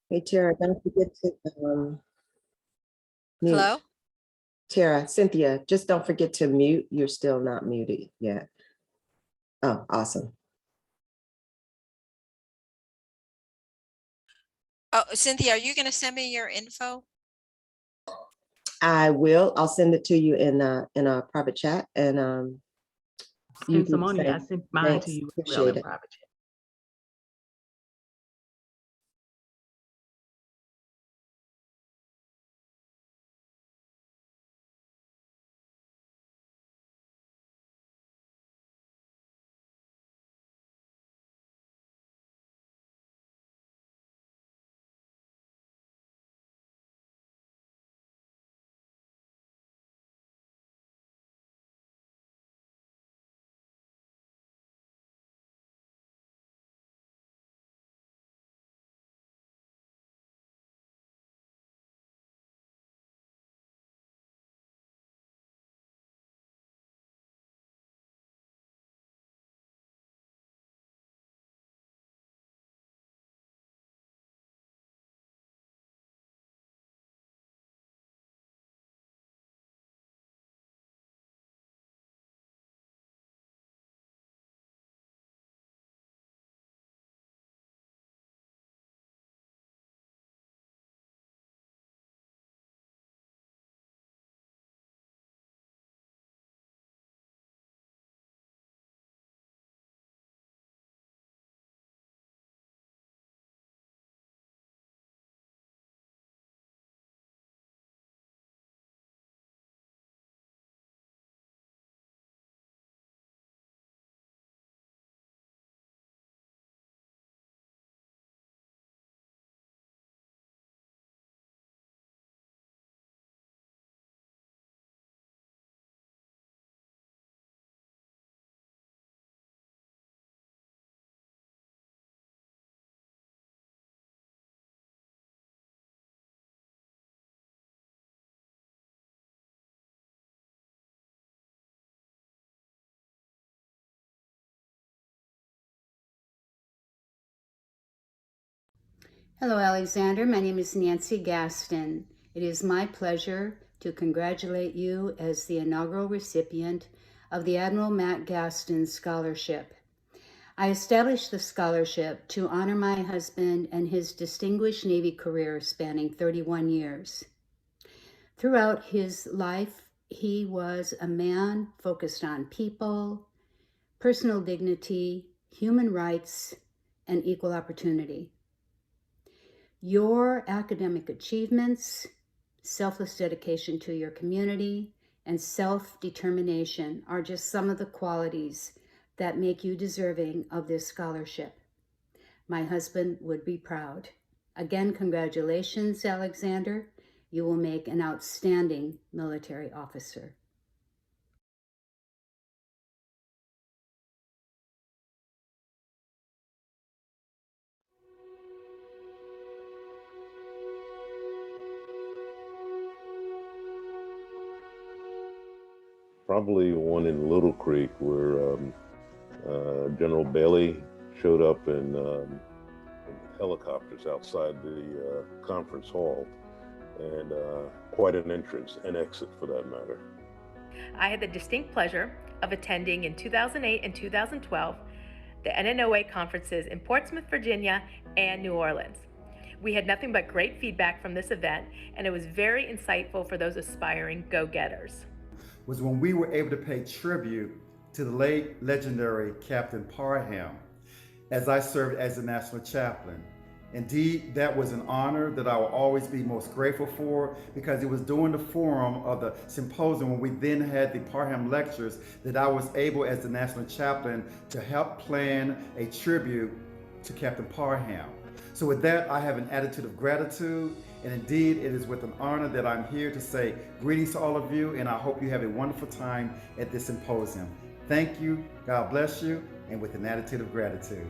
Hey, Tara, don't forget to mute. Hello? Tara, Cynthia, just don't forget to mute. You're still not muted yet. Oh, awesome. Oh, Cynthia, are you going to send me your info? I will. I'll send it to you in a private chat, and you Send do some the money. I same. sent mine to Thanks. you as well Appreciate in it. private chat. Hello, Alexander. My name is Nancy Gaston. It is my pleasure to congratulate you as the inaugural recipient of the Admiral Matt Gaston Scholarship. I established the scholarship to honor my husband and his distinguished Navy career spanning 31 years. Throughout his life, he was a man focused on people, personal dignity, human rights, and equal opportunity. Your academic achievements, selfless dedication to your community, and self-determination are just some of the qualities that make you deserving of this scholarship. My husband would be proud. Again, congratulations, Alexander. You will make an outstanding military officer. Probably one in Little Creek where General Bailey showed up in helicopters outside the conference hall, and quite an entrance and exit for that matter. I had the distinct pleasure of attending in 2008 and 2012 the NNOA conferences in Portsmouth, Virginia, and New Orleans. We had nothing but great feedback from this event, and it was very insightful for those aspiring go-getters. Was when we were able to pay tribute to the late legendary Captain Parham as I served as the National Chaplain. Indeed, that was an honor that I will always be most grateful for, because it was during the forum of the symposium when we then had the Parham lectures that I was able as the National Chaplain to help plan a tribute to Captain Parham. So with that, I have an attitude of gratitude, and indeed it is with an honor that I'm here to say greetings to all of you, and I hope you have a wonderful time at this symposium. Thank you, God bless you, and with an attitude of gratitude.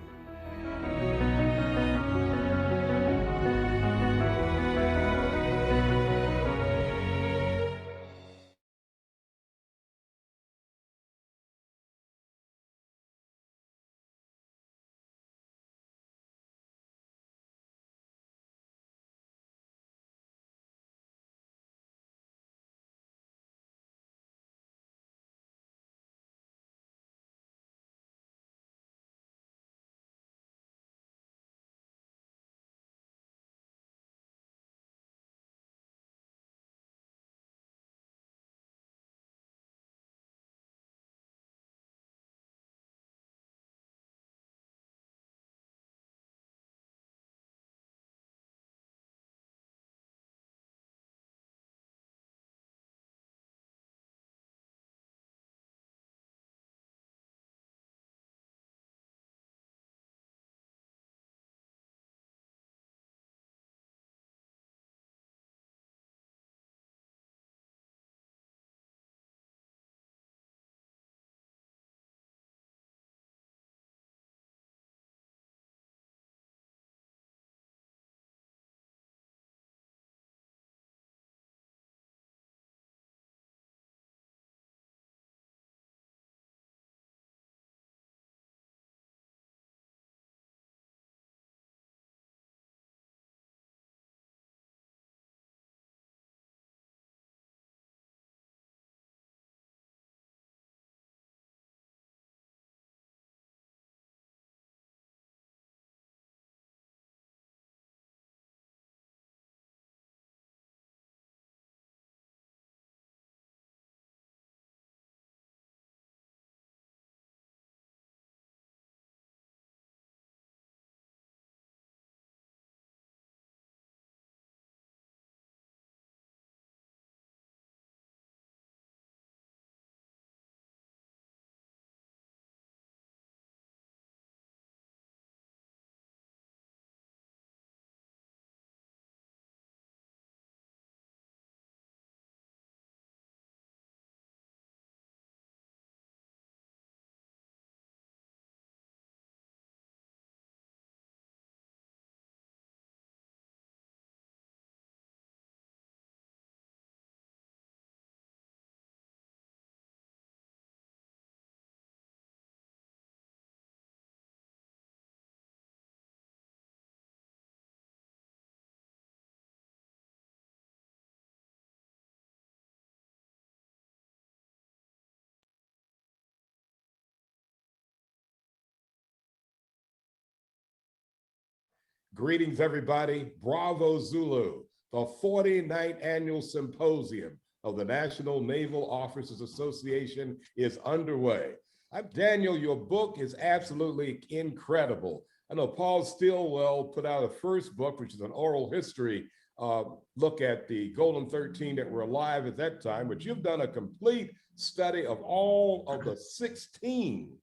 Greetings, everybody. Bravo Zulu, the 49th Annual Symposium of the National Naval Officers Association is underway. I'm Daniel. Your book is absolutely incredible. I know Paul Stillwell put out a first book, which is an oral history look at the Golden 13 that were alive at that time, but you've done a complete study of all of the 16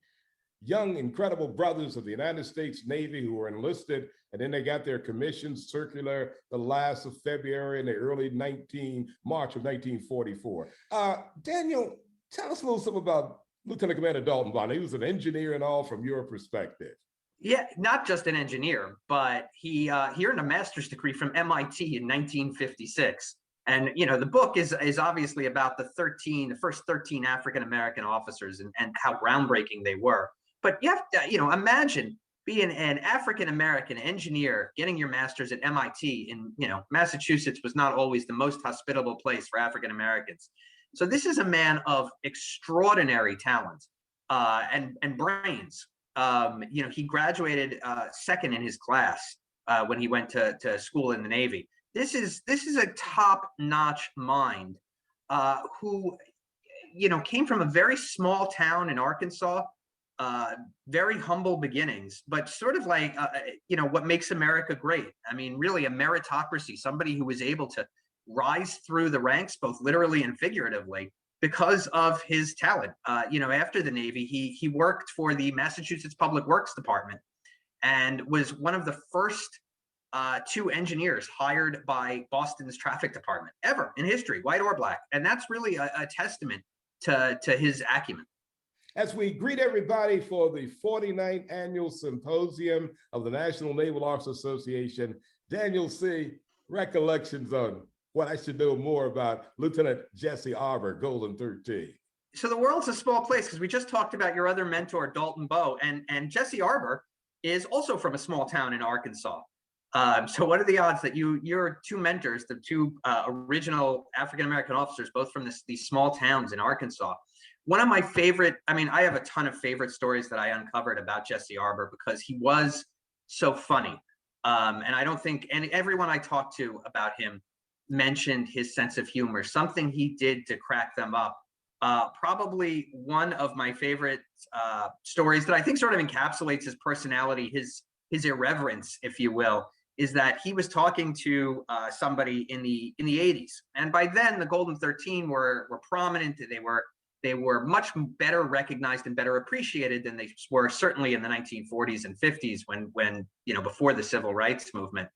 young, incredible brothers of the United States Navy who were enlisted, and then they got their commissions circular the last of February and the early March of 1944. Daniel, tell us a little something about Lieutenant Commander Dalton Bond. He was an engineer and all from your perspective. Yeah, not just an engineer, but he earned a master's degree from MIT in 1956. And, you know, the book is obviously about the first 13 African-American officers and how groundbreaking they were. But you have to, you know, imagine being an African-American engineer, getting your master's at MIT in, you know, Massachusetts was not always the most hospitable place for African-Americans. So this is a man of extraordinary talent and brains. You know, he graduated second in his class when he went to school in the Navy. This is a top-notch mind who, you know, came from a very small town in Arkansas, very humble beginnings, but sort of like, you know, what makes America great. I mean, really a meritocracy, somebody who was able to rise through the ranks, both literally and figuratively, because of his talent. You know, after the Navy, he worked for the Massachusetts Public Works Department and was one of the first two engineers hired by Boston's traffic department ever in history, white or black. And that's really a testament to his acumen. As we greet everybody for the 49th Annual Symposium of the National Naval Officers Association, Daniel C., recollections on what I should know more about Lieutenant Jesse Arbor, Golden 13. So the world's a small place because we just talked about your other mentor, Dalton Bowe, and Jesse Arbor is also from a small town in Arkansas. So what are the odds that your two mentors, the two original African-American officers, both from these small towns in Arkansas? One of my favorite, I mean, I have a ton of favorite stories that I uncovered about Jesse Arbor because he was so funny. And I don't think everyone I talked to about him mentioned his sense of humor, something he did to crack them up. Probably one of my favorite stories that I think sort of encapsulates his personality, his irreverence, if you will, is that he was talking to somebody in the 80s. And by then the Golden 13 were prominent. They were much better recognized and better appreciated than they were certainly in the 1940s and 50s when you know, before the civil rights movement.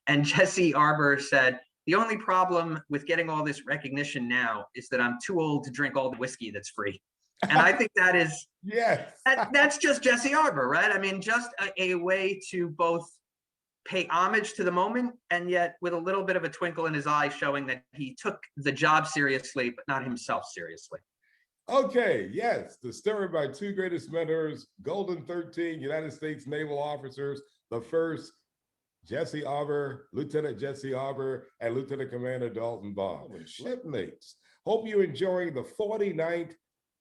And Jesse Arbor said, the only problem with getting all this recognition now is that I'm too old to drink all the whiskey that's free. And I think that is, yes, that's just Jesse Arbor, right? I mean, just a way to both pay homage to the moment and yet with a little bit of a twinkle in his eye, showing that he took the job seriously, but not himself seriously. Okay, yes, the story of my two greatest mentors, Golden 13 United States naval officers, the first, Jesse Arbor, Lieutenant Jesse Arbor, and Lieutenant Commander Dalton Bond, and shipmates. Hope you're enjoying the 49th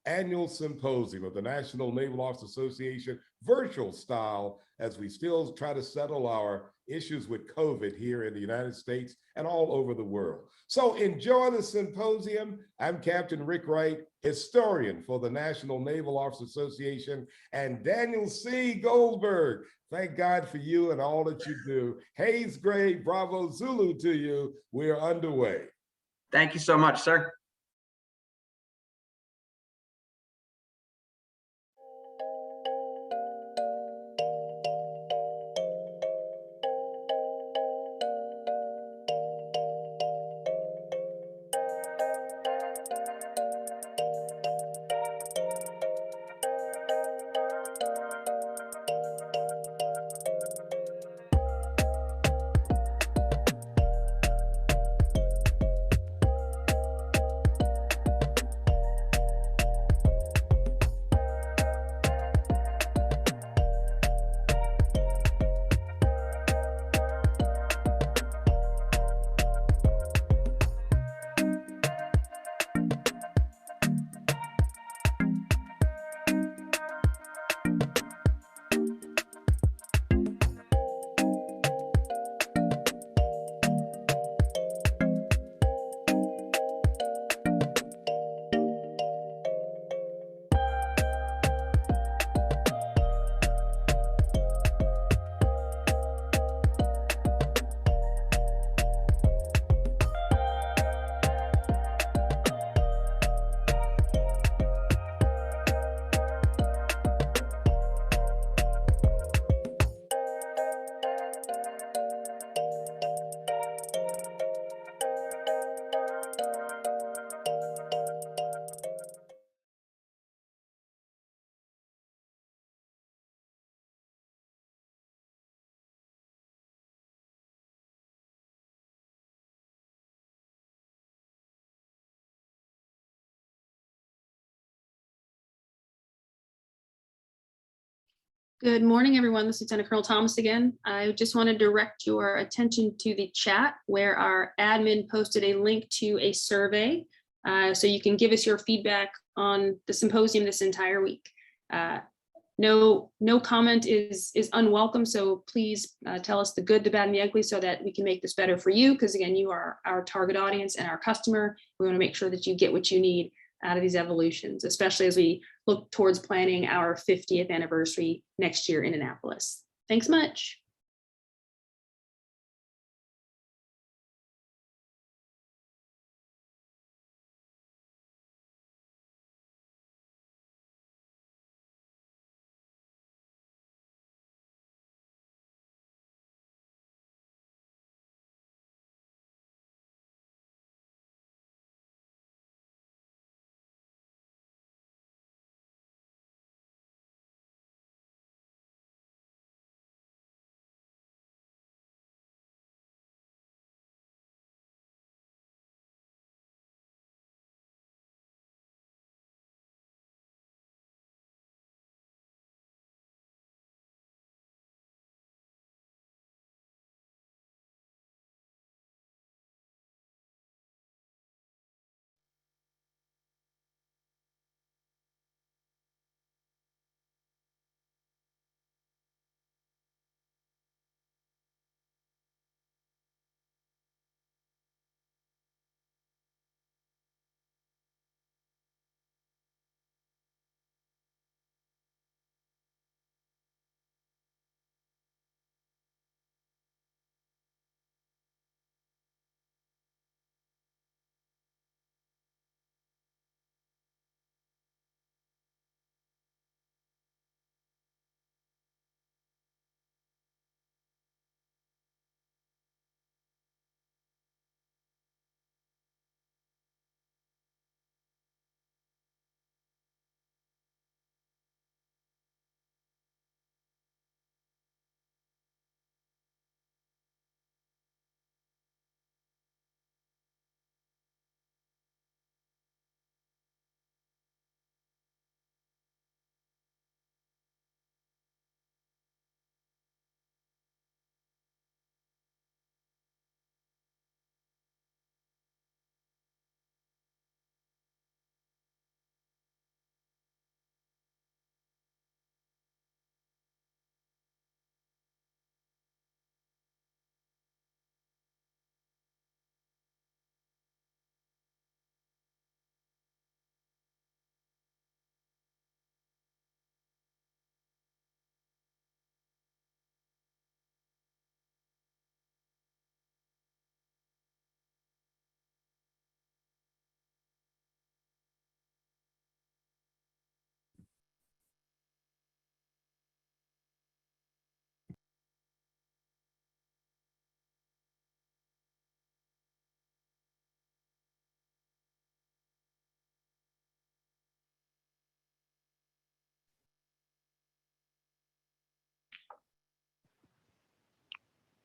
Annual Symposium of the National Naval Officers Association, virtual style, as we still try to settle our issues with COVID here in the United States and all over the world. So enjoy the symposium. I'm Captain Rick Wright, historian for the National Naval Officers Association, and Daniel C. Goldberg. Thank God for you and all that you do. Hayes Gray, Bravo Zulu to you. We are underway. Thank you so much, sir. Good morning, everyone. This is Lieutenant Colonel Thomas again. I just want to direct your attention to the chat where our admin posted a link to a survey. So you can give us your feedback on the symposium this entire week. No comment is unwelcome. So please tell us the good, the bad, and the ugly so that we can make this better for you. Because again, you are our target audience and our customer. We want to make sure that you get what you need out of these evolutions, especially as we look towards planning our 50th anniversary next year in Annapolis. Thanks much.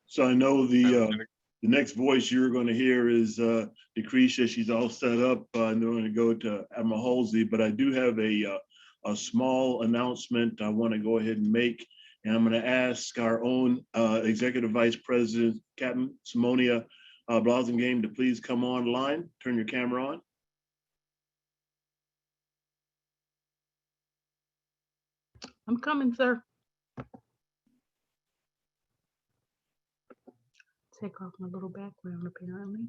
So I know the next voice you're going to hear is Decretia. She's all set up. And they're going to go to Admiral Halsey, but I do have a small announcement I want to go ahead and make. And I'm going to ask our own Executive Vice President, Captain Simonia Blasingame, to please come online. Turn your camera on. I'm coming, sir. Take off my little background apparently.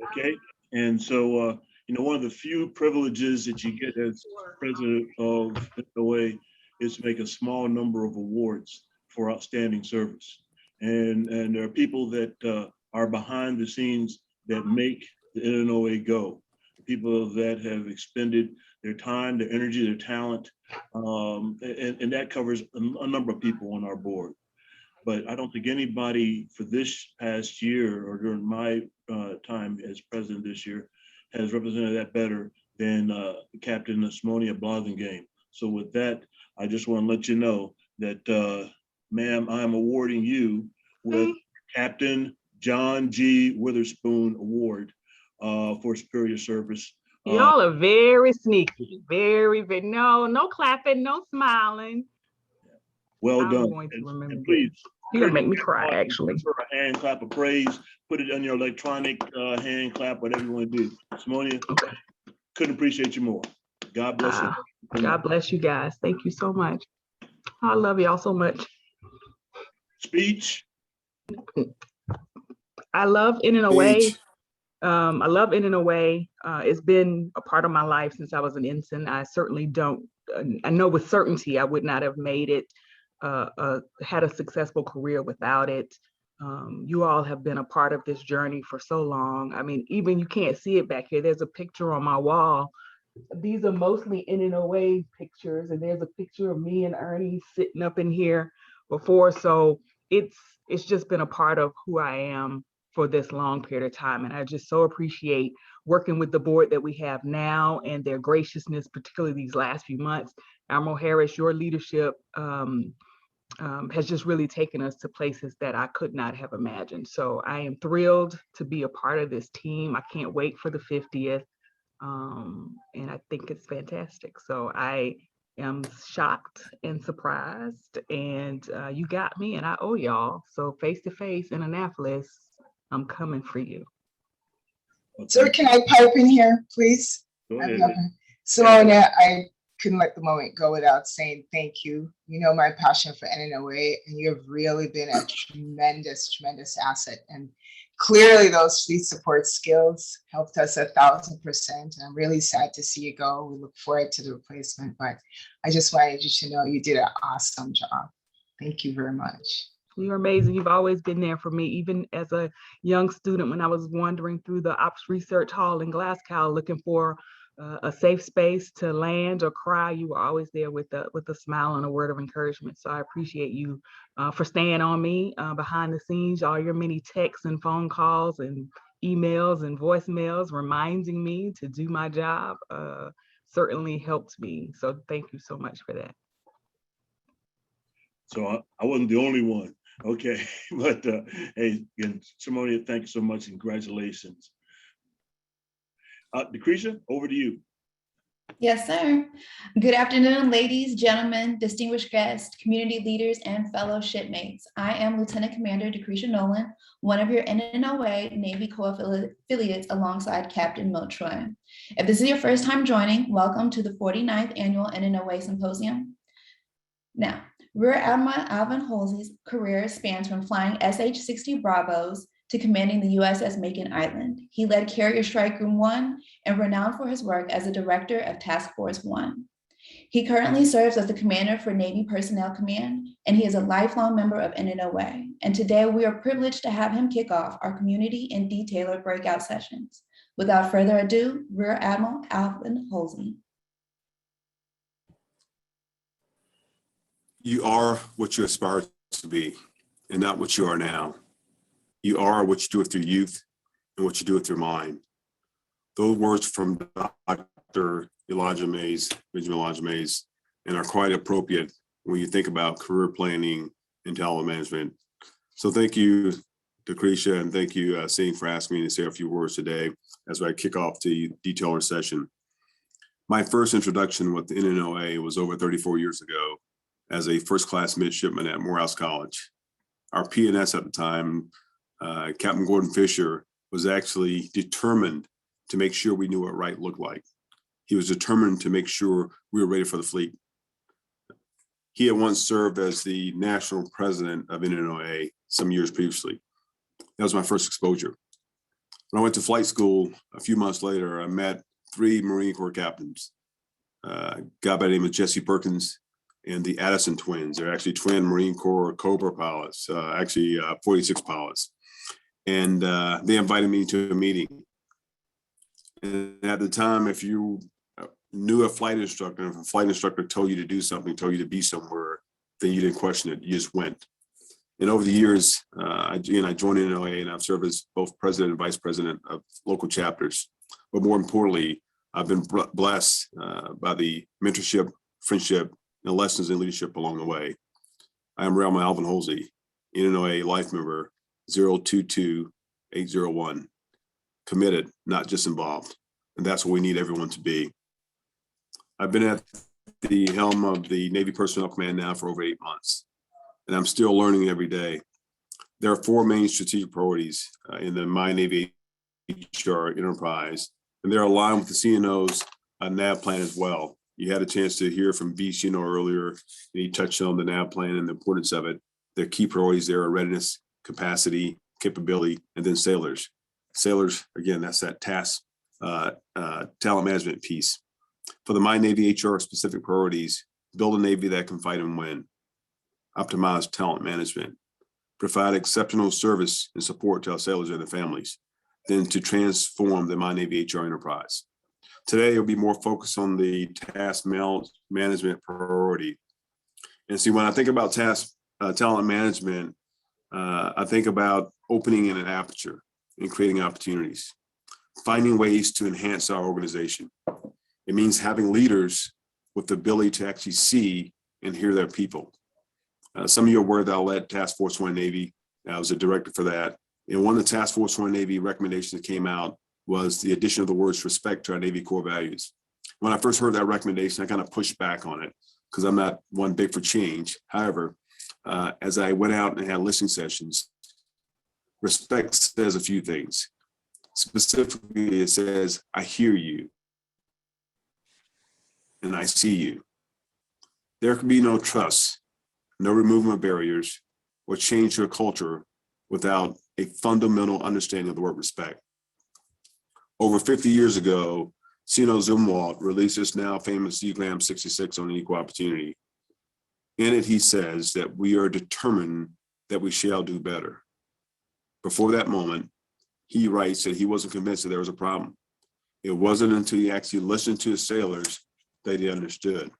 Okay, and so one of the few privileges that you get as president of NOA is to make a small number of awards for outstanding service, and there are people that are behind the scenes that make the NOA go. People that have expended their time, their energy, their talent, and that covers a number of people on our board. But I don't think anybody for this past year or during my time as president this year has represented that better than Captain Simonia Blasingame. So with that, I just want to let you know that, ma'am, I'm awarding you with Captain John G. Witherspoon Award for superior service Y'all are very sneaky, very, no clapping, no smiling. Well I'm done. going to remember And please, You're gonna make me cry, actually. for a hand clap of praise. Put it on your electronic hand clap, whatever you want to do. Simonia, couldn't appreciate you more. God bless you. God bless you guys. Thank you so much. I love y'all so much. Speech. I love In and Away. I love In and Away. It's been a part of my life since I was an ensign. I certainly don't, I know with certainty I would not have made it, had a successful career without it. You all have been a part of this journey for so long. I mean, even you can't see it back here. There's a picture on my wall. These are mostly In and Away pictures, and there's a picture of me and Ernie sitting up in here before. So it's just been a part of who I am for this long period of time. And I just so appreciate working with the board that we have now and their graciousness, particularly these last few months. Admiral Harris, your leadership has just really taken us to places that I could not have imagined. So I am thrilled to be a part of this team. I can't wait for the 50th. And I think it's fantastic. So I am shocked and surprised, and you got me, and I owe y'all. So face to face in Annapolis, I'm coming for you. Sir, can I pipe in here, please? Go ahead. Simonia, I couldn't let the moment go without saying thank you. You know my passion for NNOA, and you've really been a tremendous, tremendous asset. And clearly those fleet support skills helped us 1,000%. And I'm really sad to see you go. We look forward to the replacement, but I just wanted you to know you did an awesome job. Thank you very much. You're amazing. You've always been there for me, even as a young student when I was wandering through the Ops Research Hall in Glasgow looking for a safe space to land or cry. You were always there with a smile and a word of encouragement. So I appreciate you for staying on me behind the scenes, all your many texts and phone calls and emails and voicemails reminding me to do my job certainly helped me. So thank you so much for that. So I wasn't the only one. Okay, but hey, again, Simonia, thank you so much. Congratulations. Decretia, over to you. Yes, sir. Good afternoon, ladies, gentlemen, distinguished guests, community leaders, and fellow shipmates. I am Lieutenant Commander Decretia Nolan, one of your NNOA Navy co-affiliates alongside Captain Mo Troy. If this is your first time joining, welcome to the 49th Annual NNOA Symposium. Now, Rear Admiral Alvin Halsey's career spans from flying SH-60 Bravos to commanding the USS Macon Island. He led Carrier Strike Group 1 and renowned for his work as a director of Task Force 1. He currently serves as the commander for Navy Personnel Command, and he is a lifelong member of NNOA. And today we are privileged to have him kick off our community and detailer breakout sessions. Without further ado, Rear Admiral Alvin Halsey. You are what you aspire to be, and not what you are now. You are what you do with your youth and what you do with your mind. Those words from Dr. Elijah Mays, Benjamin Elijah Mays, and are quite appropriate when you think about career planning and talent management. So thank you, Decretia, and thank you, Singh, for asking me to say a few words today as I kick off the detailer session. My first introduction with the NNOA was over 34 years ago as a first-class midshipman at Morehouse College. Our PNS at the time, Captain Gordon Fisher, was actually determined to make sure we knew what right looked like. He was determined to make sure we were ready for the fleet. He had once served as the national president of NNOA some years previously. That was my first exposure. When I went to flight school a few months later, I met 3 Marine Corps captains, a guy by the name of Jesse Perkins and the Addison twins. They're actually twin Marine Corps Cobra pilots, 46 pilots. And they invited me to a meeting. And at the time, if you knew a flight instructor, if a flight instructor told you to do something, told you to be somewhere, then you didn't question it, you just went. And over the years, I joined NNOA, and I've served as both president and vice president of local chapters. But more importantly, I've been blessed by the mentorship, friendship, and lessons in leadership along the way. I am Rear Admiral Alvin Halsey, NNOA life member 022801, committed, not just involved. And that's what we need everyone to be. I've been at the helm of the Navy Personnel Command now for over 8 months, and I'm still learning every day. There are 4 main strategic priorities in the My Navy HR enterprise, and they're aligned with the CNO's NAV plan as well. You had a chance to hear from VCNO earlier, and he touched on the NAV plan and the importance of it. The key priorities there are readiness, capacity, capability, and then sailors. Sailors, again, that's that task, talent management piece. For the My Navy HR specific priorities, build a Navy that can fight and win, optimize talent management, provide exceptional service and support to our sailors and their families, then to transform the My Navy HR enterprise. Today, it'll be more focused on the task management priority. And see, when I think about talent management, I think about opening in an aperture and creating opportunities, finding ways to enhance our organization. It means having leaders with the ability to actually see and hear their people. Some of you are aware that I led Task Force One Navy. I was a director for that. And one of the Task Force One Navy recommendations that came out was the addition of the words respect to our Navy core values. When I first heard that recommendation, I kind of pushed back on it because I'm not one big for change. However, as I went out and had listening sessions, respect says a few things. Specifically, it says, I hear you and I see you. There can be no trust, no removal of barriers, or change to a culture without a fundamental understanding of the word respect. Over 50 years ago, Sino Zumwalt released his now famous UGLAM 66 on equal opportunity. In it, he says that we are determined that we shall do better. Before that moment, he writes that he wasn't convinced that there was a problem. It wasn't until he actually listened to his sailors that he understood.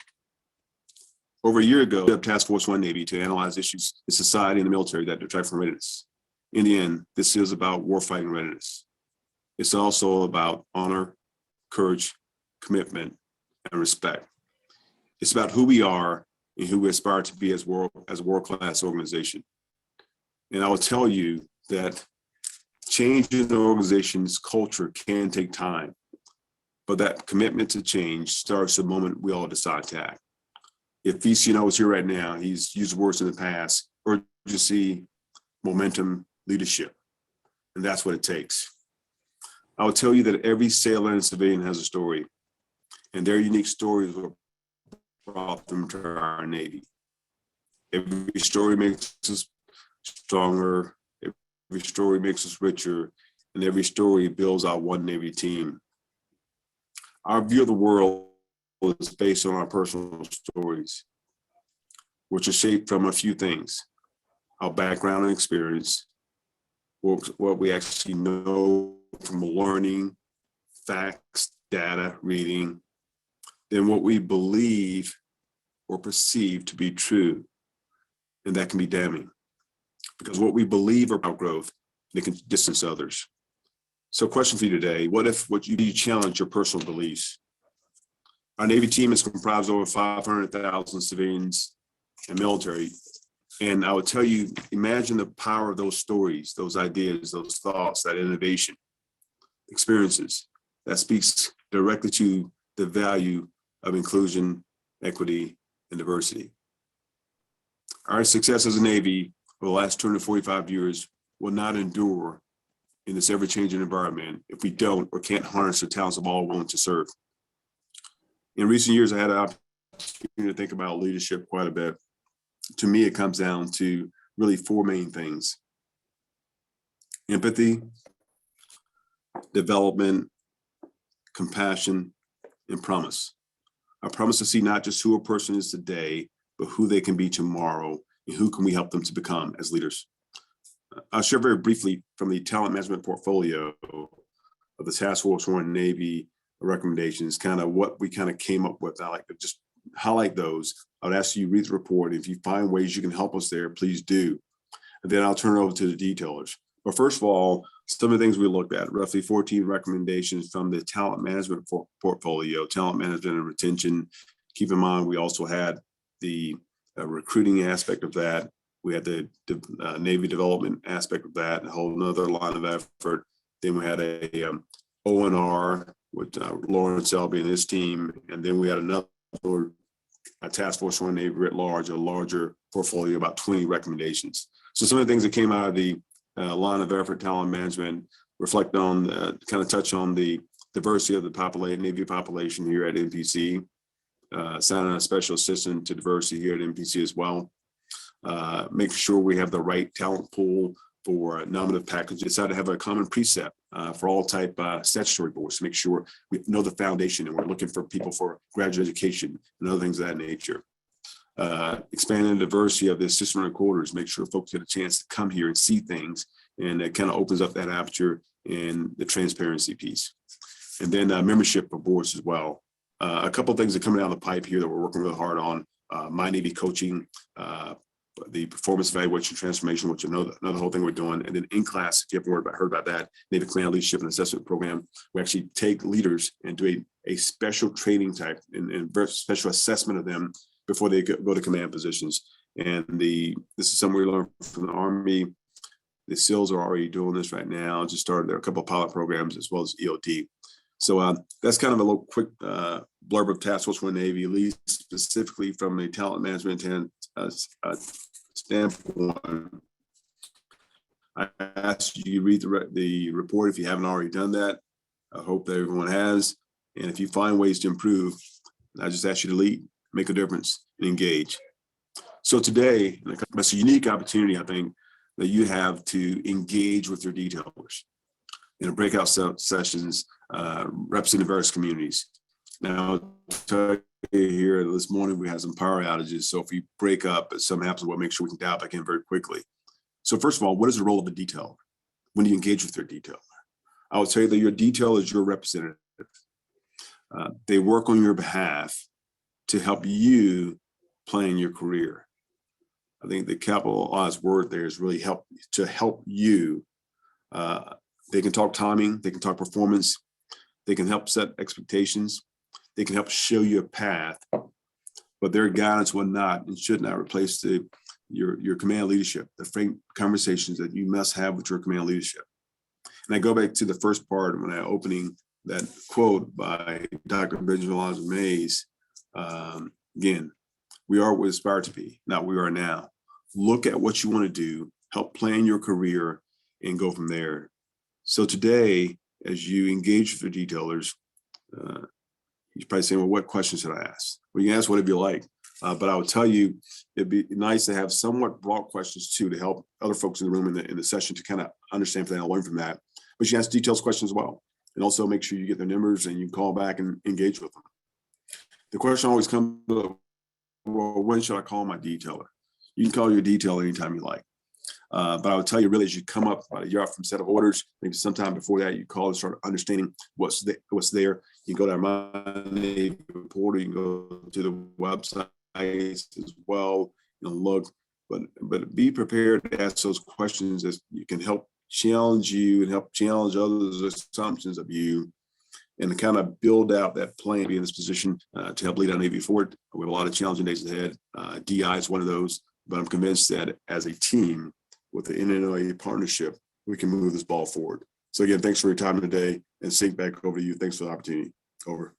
Over a year ago, we set up Task Force One Navy to analyze issues in society and the military that detract from readiness. In the end, this is about warfighting readiness. It's also about honor, courage, commitment, and respect. It's about who we are and who we aspire to be as a world-class organization. And I will tell you that changing the organization's culture can take time, but that commitment to change starts the moment we all decide to act. If VCNO was here right now, he's used words in the past, urgency, momentum, leadership, and that's what it takes. I will tell you that every sailor and civilian has a story, and their unique stories were brought them to our Navy. Every story makes us stronger, every story makes us richer, and every story builds our One Navy team. Our view of the world is based on our personal stories, which are shaped from a few things: our background and experience, what we actually know from learning, facts, data, reading, then what we believe or perceive to be true. And that can be damning, because what we believe about growth, it can distance others. So question for you today: what if you challenge your personal beliefs? Our Navy team is comprised of over 500,000 civilians and military. And I would tell you, imagine the power of those stories, those ideas, those thoughts, that innovation, experiences that speaks directly to the value of inclusion, equity, and diversity. Our success as a Navy for the last 245 years will not endure in this ever-changing environment if we don't or can't harness the talents of all willing to serve. In recent years, I had an opportunity to think about leadership quite a bit. To me, it comes down to really 4 main things: empathy, development, compassion, and promise. I promise to see not just who a person is today, but who they can be tomorrow, and who can we help them to become as leaders. I'll share very briefly from the talent management portfolio of the Task Force One Navy recommendations, kind of what we kind of came up with. I like to just highlight those. I would ask you to read the report. If you find ways you can help us there, please do. And then I'll turn it over to the detailers. But first of all, some of the things we looked at, roughly 14 recommendations from the talent management portfolio, talent management and retention. Keep in mind, we also had the recruiting aspect of that. We had the Navy development aspect of that, a whole nother line of effort. Then we had a ONR with Lawrence Selby and his team. And then we had another task force on Navy writ large, a larger portfolio, about 20 recommendations. So some of the things that came out of the line of effort, talent management, reflect on, kind of touch on the diversity of the population, Navy population here at NPC, signing a special assistant to diversity here at NPC as well. Make sure we have the right talent pool for nominative packages. Decided to have a common precept for all type statutory boards to make sure we know the foundation and we're looking for people for graduate education and other things of that nature. Expanding the diversity of the assistant recorders, make sure folks get a chance to come here and see things, and it kind of opens up that aperture and the transparency piece. And then membership of boards as well. A couple of things that are coming down the pipe here that we're working really hard on. My Navy coaching, the performance evaluation transformation, which another whole thing we're doing. And then in class, if you haven't heard about that, Navy Command Leadership and Assessment Program, we actually take leaders and do a special training type and special assessment of them before they go to command positions. And this is something we learned from the Army. The SEALs are already doing this right now. Just started there, a couple of pilot programs as well as EOD. So that's kind of a little quick blurb of Task Force One Navy, at least specifically from a talent management standpoint. I asked you to read the report if you haven't already done that. I hope that everyone has. And if you find ways to improve, I just ask you to lead, make a difference, and engage. So today, it's a unique opportunity, I think, that you have to engage with your detailers in a breakout sessions, representing various communities. Now, here this morning, we had some power outages. So if we break up, if something happens, we'll make sure we can dial back in very quickly. So first of all, what is the role of a detailer? When do you engage with your detailer? I would say that your detailer is your representative. They work on your behalf to help you plan your career. I think the capitalized word there is really help you. They can talk timing, they can talk performance, they can help set expectations, they can help show you a path, but their guidance will not and should not replace your command leadership, the frank conversations that you must have with your command leadership. And I go back to the first part when I opening that quote by Dr. Benjamin Elijah Mays. Again, we are what we aspire to be, not we are now. Look at what you want to do, help plan your career, and go from there. So today, as you engage with your detailers, you're probably saying, well, what questions should I ask? Well, you can ask whatever you like, but I would tell you, it'd be nice to have somewhat broad questions too, to help other folks in the room in the session to kind of understand and learn from that. But you can ask details questions as well. And also make sure you get their numbers and you call back and engage with them. The question always comes up, well, when should I call my detailer? You can call your detailer anytime you like. But I would tell you really, as you come up about a year out from set of orders, maybe sometime before that, you call and start understanding what's there. You can go to our My Navy portal, you can go to the website as well and look, but be prepared to ask those questions as you can help challenge you and help challenge others' assumptions of you, and to kind of build out that plan, be in this position to help lead our Navy forward. We have a lot of challenging days ahead. DI is one of those, but I'm convinced that as a team with the NNOA partnership, we can move this ball forward. So again, thanks for your time today, and sync back over to you. Thanks for the opportunity. Over.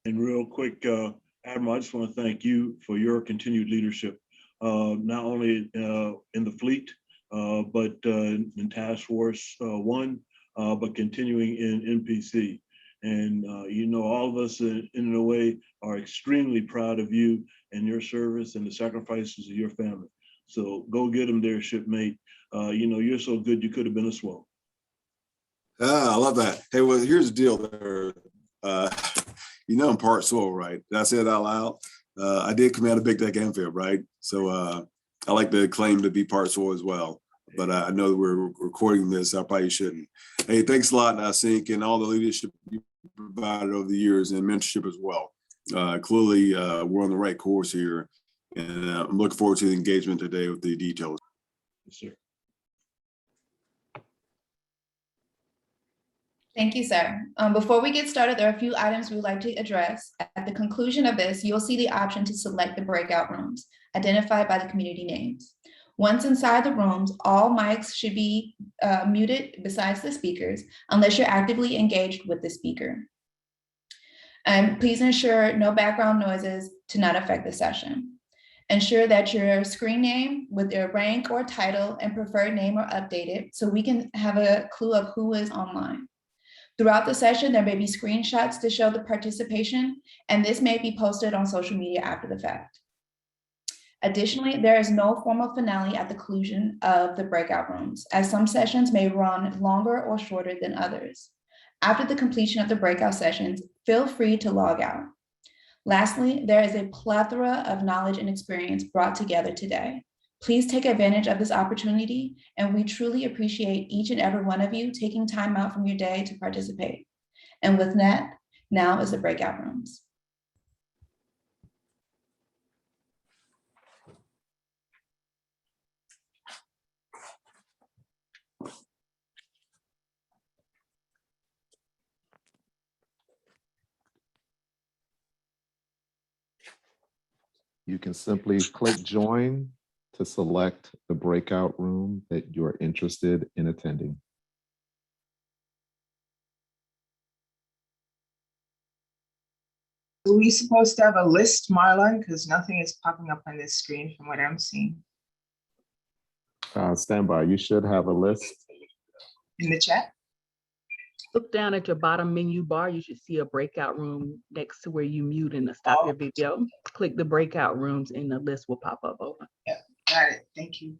And real quick, Admiral, I just want to thank you for your continued leadership, not only in the fleet, but in Task Force One, but continuing in NPC. And all of us in a way are extremely proud of you and your service and the sacrifices of your family. So go get them there, shipmate. You're so good, you could have been a swell. I love that. Hey, well, here's the deal there. I'm part soil, right? Did I say it out loud? I did command a big deck amphib, right? So I like to claim to be part soil as well. But I know that we're recording this. I probably shouldn't. Hey, thanks a lot, Sync, and all the leadership you provided over the years and mentorship as well. Clearly, we're on the right course here. And I'm looking forward to the engagement today with the details. Yes, sir. Thank you, sir. Before we get started, there are a few items we would like to address. At the conclusion of this, you'll see the option to select the breakout rooms identified by the community names. Once inside the rooms, all mics should be muted besides the speakers, unless you're actively engaged with the speaker. And please ensure no background noises to not affect the session. Ensure that your screen name with your rank or title and preferred name are updated so we can have a clue of who is online. Throughout the session, there may be screenshots to show the participation, and this may be posted on social media after the fact. Additionally, there is no formal finale at the conclusion of the breakout rooms, as some sessions may run longer or shorter than others. After the completion of the breakout sessions, feel free to log out. Lastly, there is a plethora of knowledge and experience brought together today. Please take advantage of this opportunity, and we truly appreciate each and every one of you taking time out from your day to participate. And with that, now is the breakout rooms. You can simply click join to select the breakout room that you're interested in attending. Are we supposed to have a list, Marlon? Because nothing is popping up on this screen from what I'm seeing. Stand by. You should have a list. In the chat? Look down at your bottom menu bar. You should see a breakout room next to where you mute and stop your video. Click the breakout rooms and the list will pop up over. Yeah, got it. Thank you.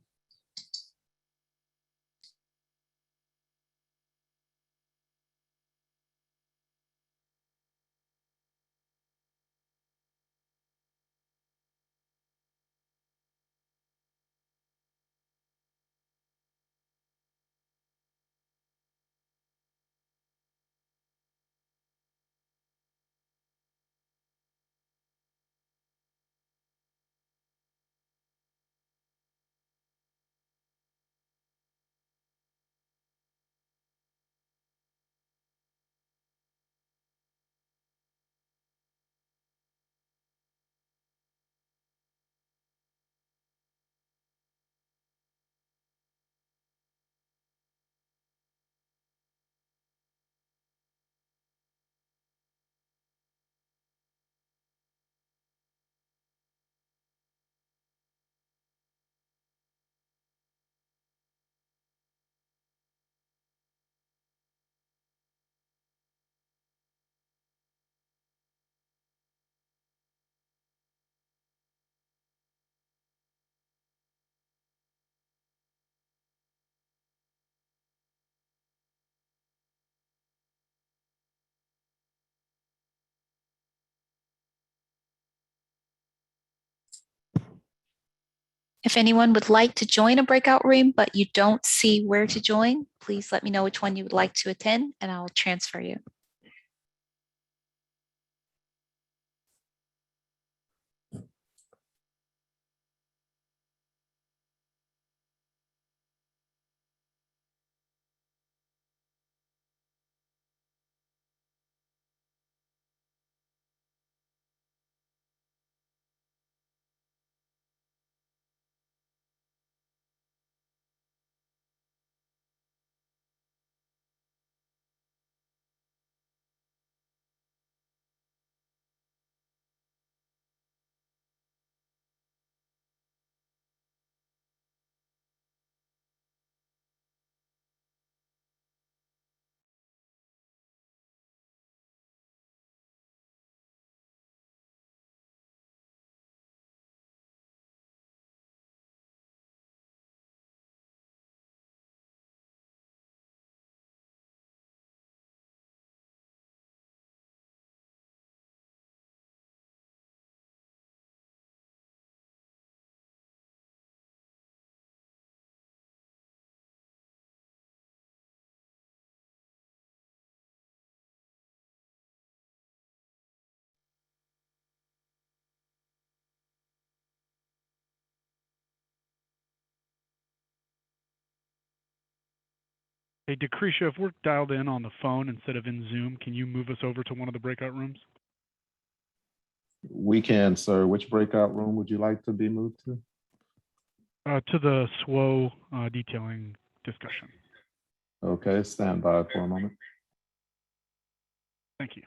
If anyone would like to join a breakout room, but you don't see where to join, please let me know which one you would like to attend and I'll transfer you. Hey, Decretia, if we're dialed in on the phone instead of in Zoom, can you move us over to one of the breakout rooms? We can, sir. Which breakout room would you like to be moved to? To the SWO detailing discussion. Okay, stand by for a moment. Thank you.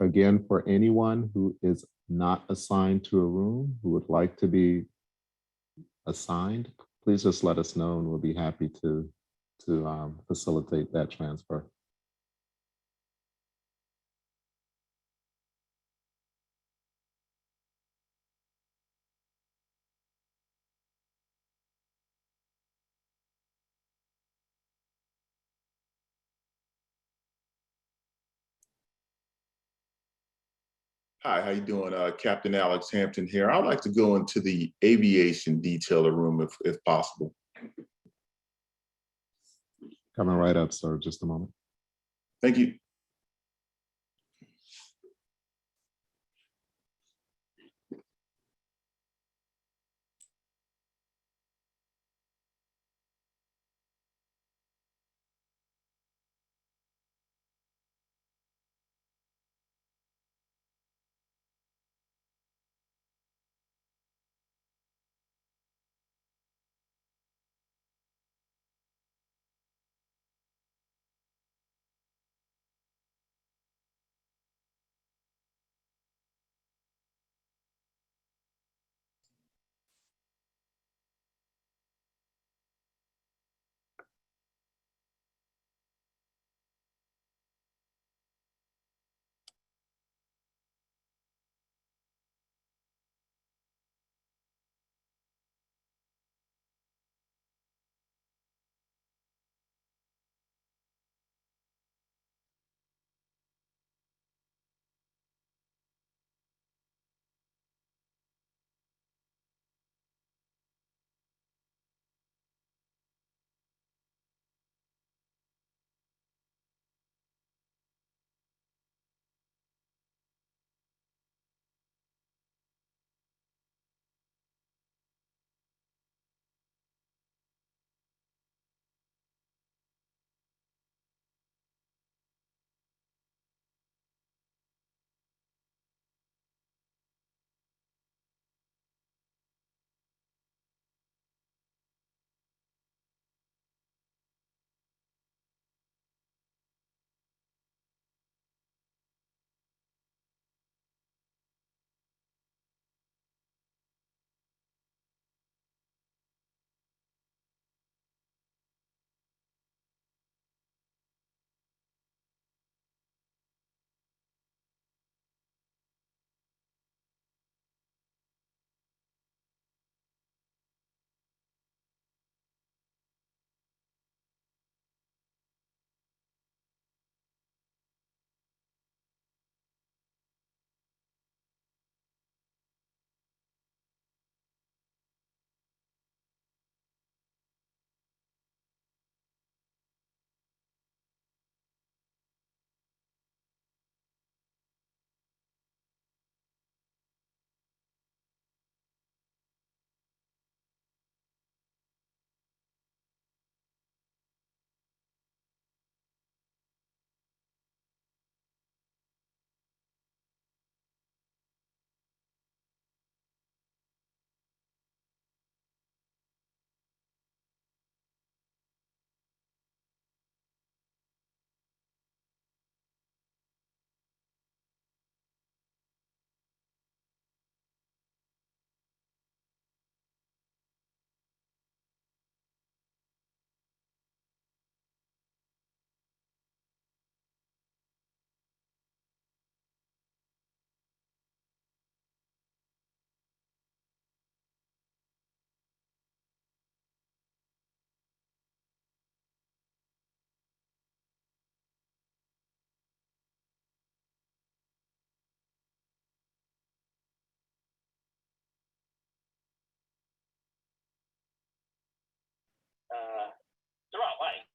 Again, for anyone who is not assigned to a room, who would like to be assigned, please just let us know and we'll be happy to facilitate that transfer. Hi, how you doing? Captain Alex Hampton here. I'd like to go into the aviation detailer room if possible. Coming right up, sir, just a moment. Thank you. throughout life.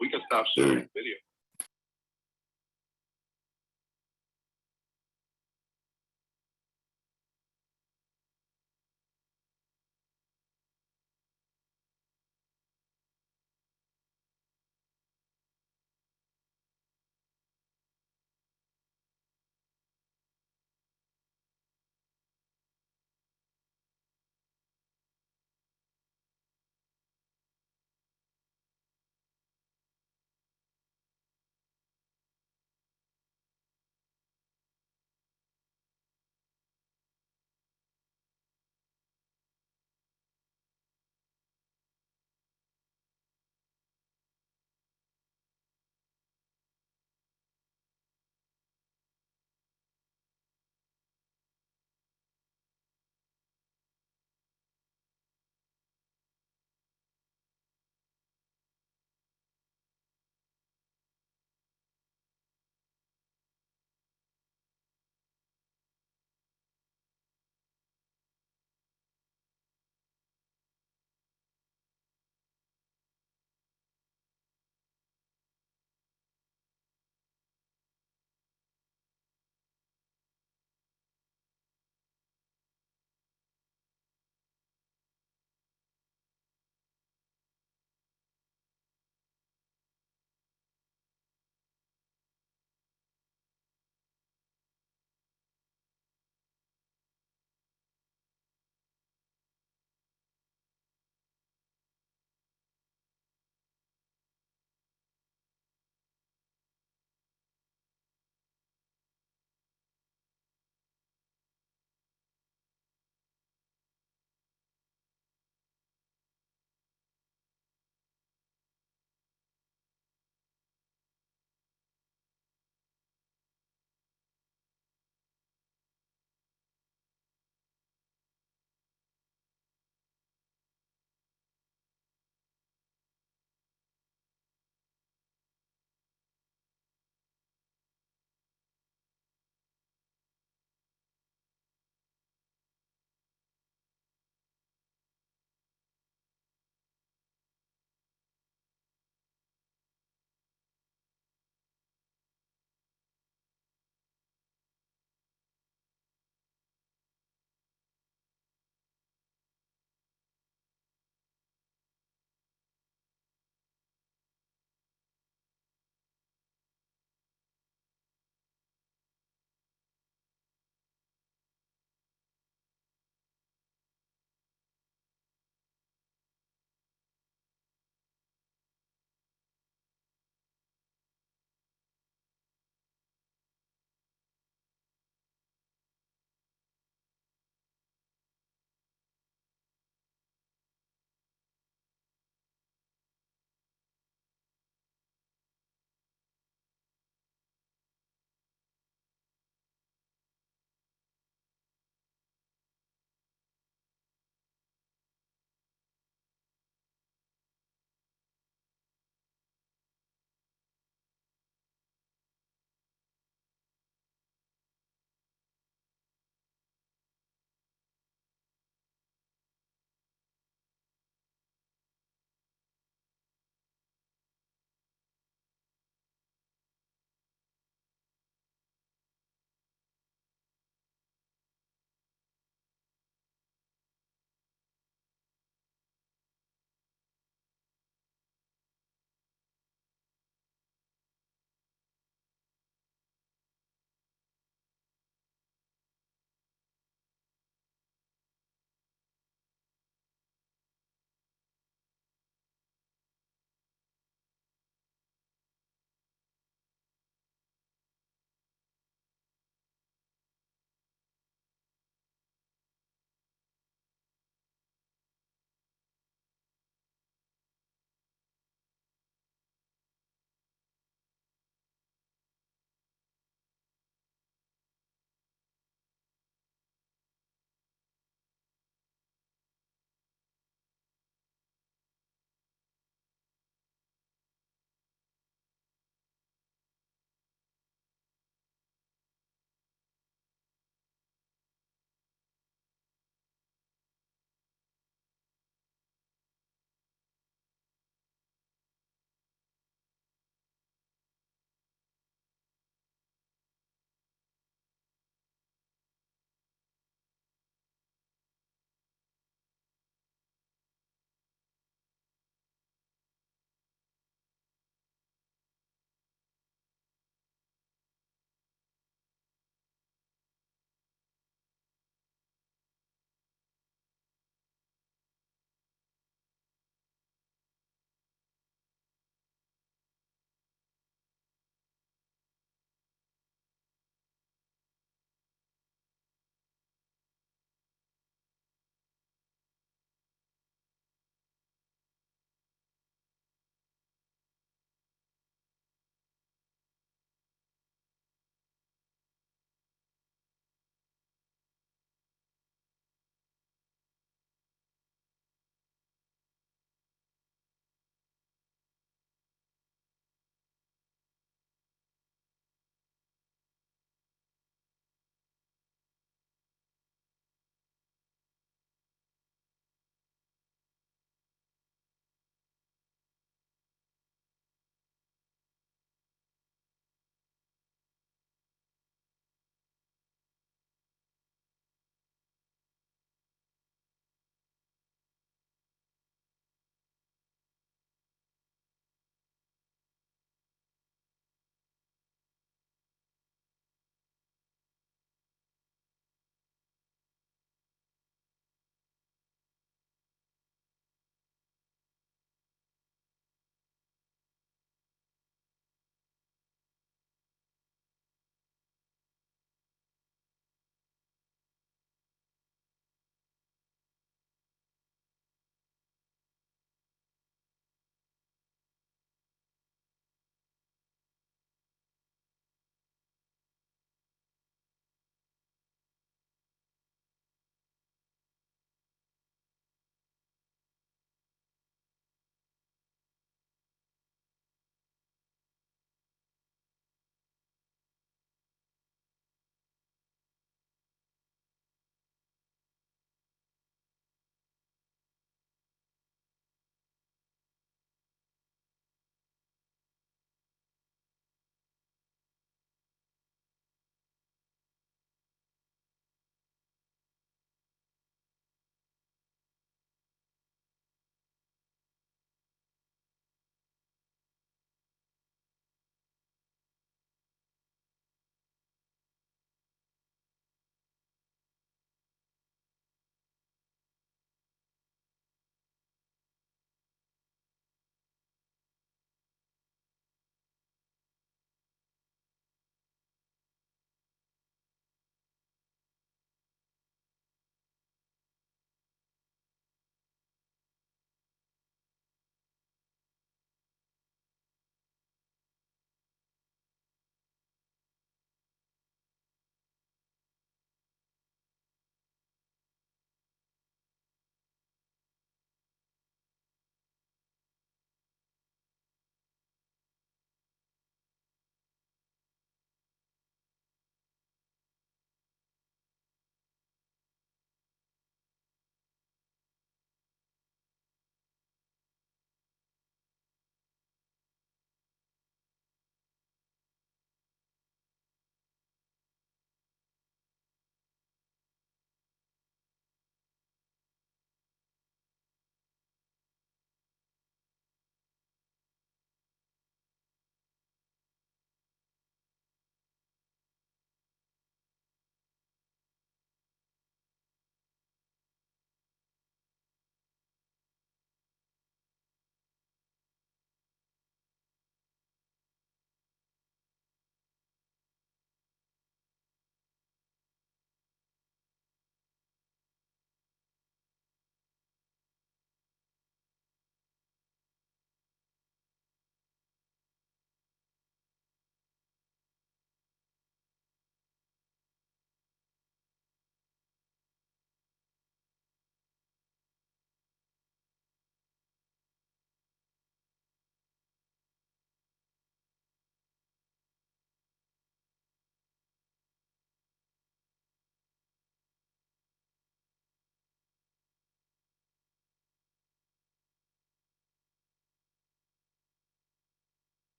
We can stop sharing video.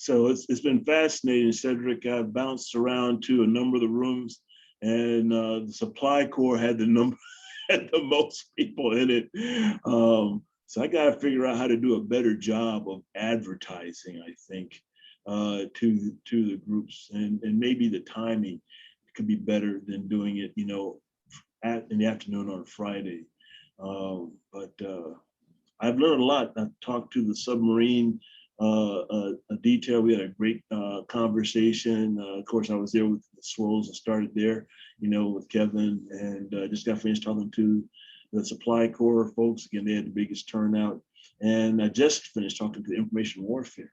So it's been fascinating, Cedric. I've bounced around to a number of the rooms, and the supply corps had the number had the most people in it. So I got to figure out how to do a better job of advertising, I think, to the groups, and maybe the timing could be better than doing it, you know, in the afternoon on Friday. But I've learned a lot. I've talked to the submarine detail. We had a great conversation. Of course, I was there with the Swirls and started there, you know, with Kevin, and just got finished talking to the supply corps folks. Again, they had the biggest turnout. And I just finished talking to the information warfare.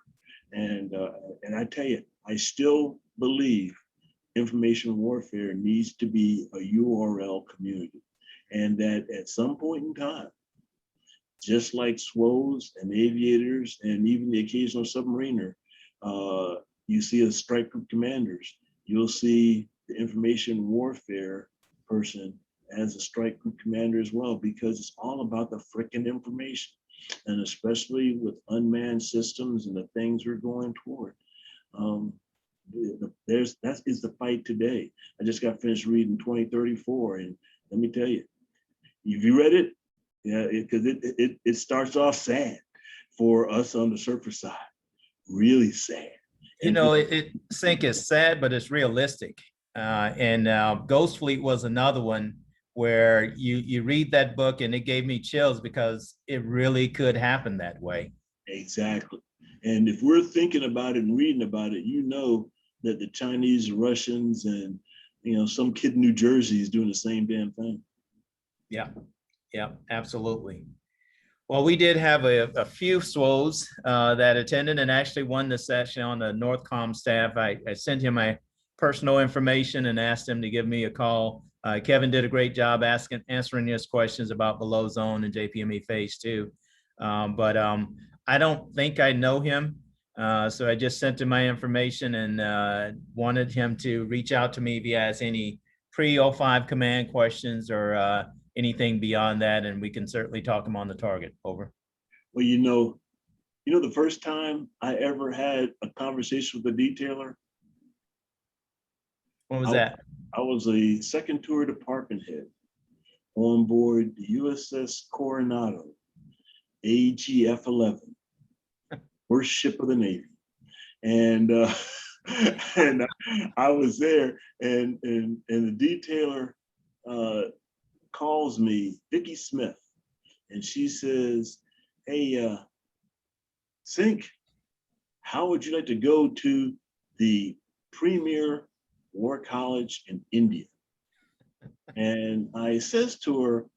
And I tell you, I still believe information warfare needs to be a URL community. And that at some point in time, just like SWOs and aviators and even the occasional submariner, you see as strike group commanders, you'll see the information warfare person as a strike group commander as well, because it's all about the frickin' information. And especially with unmanned systems and the things we're going toward. That is the fight today. I just got finished reading 2034, and let me tell you, if you read it, yeah, because it starts off sad for us on the surface side, really sad. You know, Sync is sad, but it's realistic. And Ghost Fleet was another one where you read that book and it gave me chills because it really could happen that way. Exactly. And if we're thinking about it and reading about it, you know that the Chinese, Russians, and, you know, some kid in New Jersey is doing the same damn thing. Yeah, yeah, absolutely. Well, we did have a few SWOs that attended and actually won the session on the Northcom staff. I sent him my personal information and asked him to give me a call. Kevin did a great job answering his questions about below zone and JPME phase 2. But I don't think I know him. So I just sent him my information and wanted him to reach out to me if he has any pre-05 command questions or anything beyond that, and we can certainly talk him on the target. Over. Well, you know the first time I ever had a conversation with a detailer? When was that? I was a second tour department head on board the USS Coronado, AGF-11, worst ship of the Navy. And and I was there, and the detailer calls me, Vicki Smith, and she says, "Hey, Sync, how would you like to go to the premier war college in India?" And I says to her,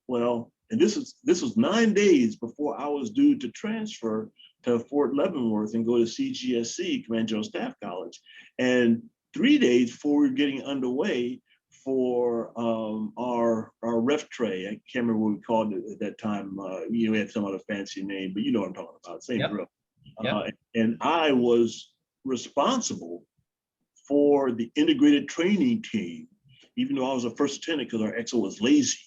well, and this was 9 days before I was due to transfer to Fort Leavenworth and go to CGSC, Command General Staff College, and 3 days before we were getting underway for our ref tray. I can't remember what we called it at that time. We had some other fancy name, but you know what I'm talking about. Same drill. Yep. And I was responsible for the integrated training team, even though I was a first lieutenant because our XO was lazy.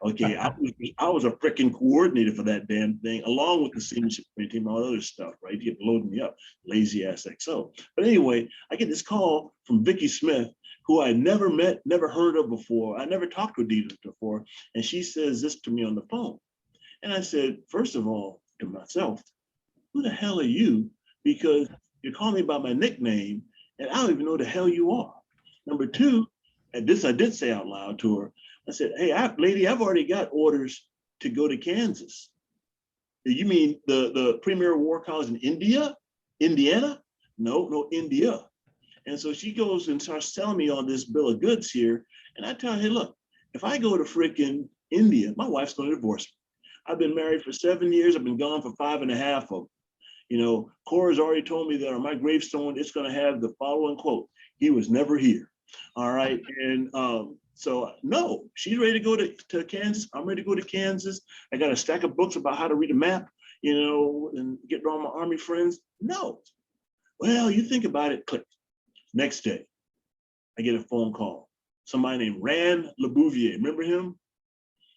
Okay, I was a freaking coordinator for that damn thing, along with the senior training team, all other stuff, right? He kept loading me up, lazy ass XO. But anyway, I get this call from Vicki Smith, who I never met, never heard of before. I never talked to a detailer before. And she says this to me on the phone. And I said, first of all, to myself, who the hell are you? Because you're calling me by my nickname, and I don't even know who the hell you are. Number two, and this I did say out loud to her, I said, hey, lady, I've already got orders to go to Kansas. You mean the premier war college in Indiana? No, India. And so she goes and starts telling me all this bill of goods here. And I tell her, hey, look, if I go to freaking India, my wife's going to divorce me. I've been married for 7 years. I've been gone for 5.5 of them. You know, Cora's already told me that on my gravestone, it's going to have the following quote: "He was never here." All right. And so, no, she's ready to go to Kansas. I'm ready to go to Kansas. I got a stack of books about how to read a map, you know, and get all my Army friends. No. Well, you think about it, click. Next day, I get a phone call. Somebody named Rand LeBouvier. Remember him?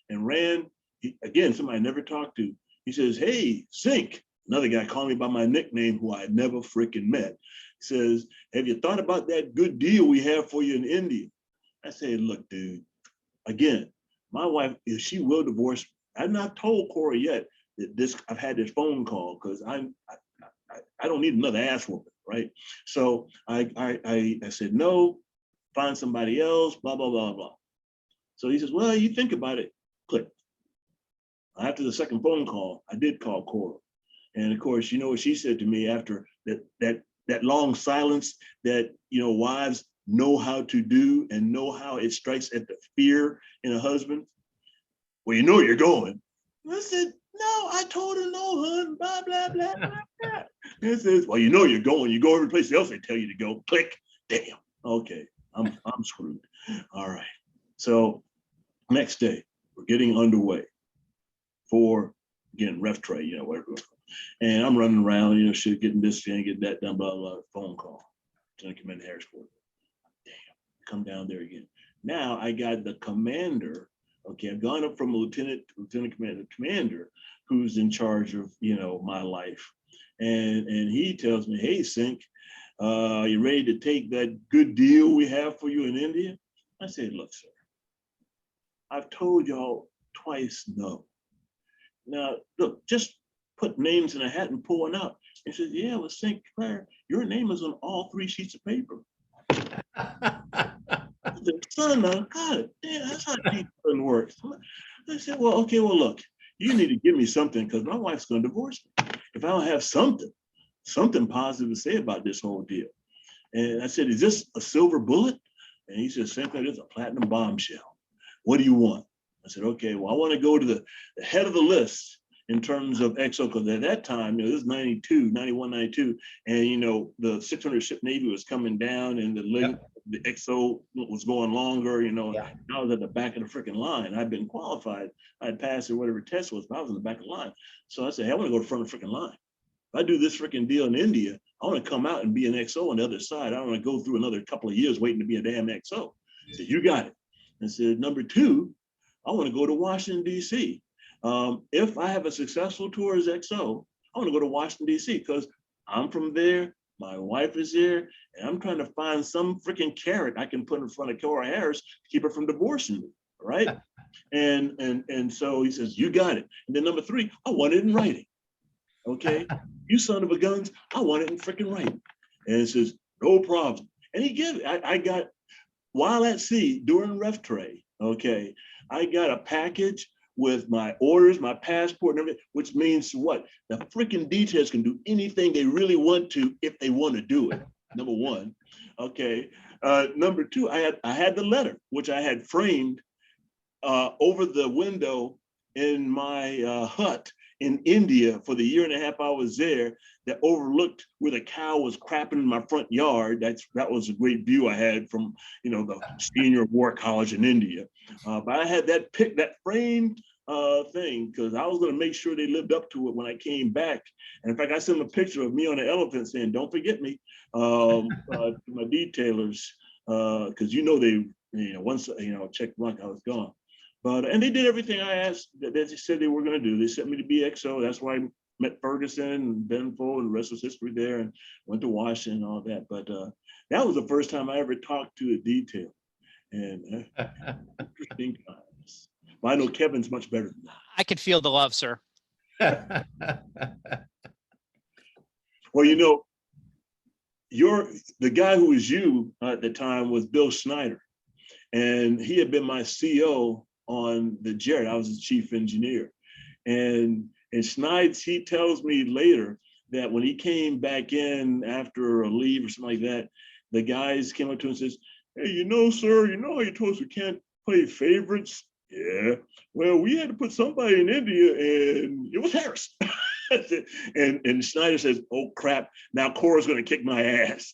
And Rand, again, somebody I never talked to. He says, hey, Sync, Another guy called me by my nickname who I had never freaking met. He says, have you thought about that good deal we have for you in India? I said, look, dude, again, my wife, if she will divorce, I've not told Corey yet that I've had this phone call because I don't need another ass whooping, right? So I said, no, find somebody else, blah, blah, blah, blah. So he says, well, you think about it, click. After the second phone call, I did call Cora. And of course, you know what she said to me after that long silence that, you know, wives know how to do and know how it strikes at the fear in a husband. Well, you know you're going. I said, no, I told her no, hun, blah, blah, blah, blah, blah. And it says, well, you know you're going. You go every place else they tell you to go. Click, damn. Okay, I'm screwed. All right. So next day, we're getting underway for, again, ref tray, you know, whatever. And I'm running around, you know, shit, getting this thing, getting that done, blah, blah, phone call. Lieutenant Commander Harrisburg. Damn, come down there again. Now I got the commander. Okay, I've gone up from a lieutenant commander who's in charge of, you know, my life. And he tells me, hey, Sink, you ready to take that good deal we have for you in India? I said, look, sir, I've told y'all twice no. Now, look, just put names in a hat and pull one out. He says, yeah, well, St. Clair, your name is on all 3 sheets of paper. The son of God, damn, that's how deep works. I said, well, okay, well, look, you need to give me something because my wife's going to divorce me. If I don't have something positive to say about this whole deal. And I said, is this a silver bullet? And he said, St. Clair, this is a platinum bombshell. What do you want? I said, okay, well, I want to go to the head of the list in terms of XO, because at that time, you know, this is 92, 91, 92, and, you know, the 600 ship Navy was coming down and the XO was going longer, you know, I was at the back of the freaking line. I'd been qualified. I'd passed or whatever test was, but I was in the back of the line. So I said, hey, I want to go to the front of the freaking line. If I do this freaking deal in India, I want to come out and be an XO on the other side. I don't want to go through another couple of years waiting to be a damn XO. I said, you got it. I said, number 2, I want to go to Washington, D.C. If I have a successful tour as XO, I want to go to Washington, D.C. because I'm from there, my wife is there, and I'm trying to find some freaking carrot I can put in front of Cora Harris to keep her from divorcing me, right? And so he says, you got it. And then number 3, I want it in writing, okay? You son of a guns, I want it in freaking writing. And it says, no problem. And he gives it. I got, while at sea, during ref tray, okay, I got a package with my orders, my passport and everything, which means what? The freaking details can do anything they really want to if they want to do it, number 1. Okay. Number 2, I had the letter, which I had framed over the window in my hut in India for the year and a half I was there, that overlooked where the cow was crapping in my front yard. That was a great view I had from, you know, the senior war college in India. But I had that framed thing because I was going to make sure they lived up to it when I came back. And in fact, I sent them a picture of me on the elephant saying, don't forget me, to my detailers, because you know they, you know, once, you know, checked blank, I was gone. But, and they did everything I asked that they said they were going to do. They sent me to BXO. That's why I met Ferguson and Benfold, and the rest was history there, and went to Washington and all that. But that was the first time I ever talked to a detail. And interesting times. But I know Kevin's much better than that. I could feel the love, sir. Well, you know, the guy who was you at the time was Bill Schneider. And he had been my CO on the Jarrett. I was his chief engineer. And Schneid's, he tells me later that when he came back in after a leave or something like that, the guys came up to him and says, hey, you know, sir, you know how you told us we can't play favorites? Yeah, well, we had to put somebody in India and it was Harris. and Schneider says, oh crap, now Cora's gonna kick my ass.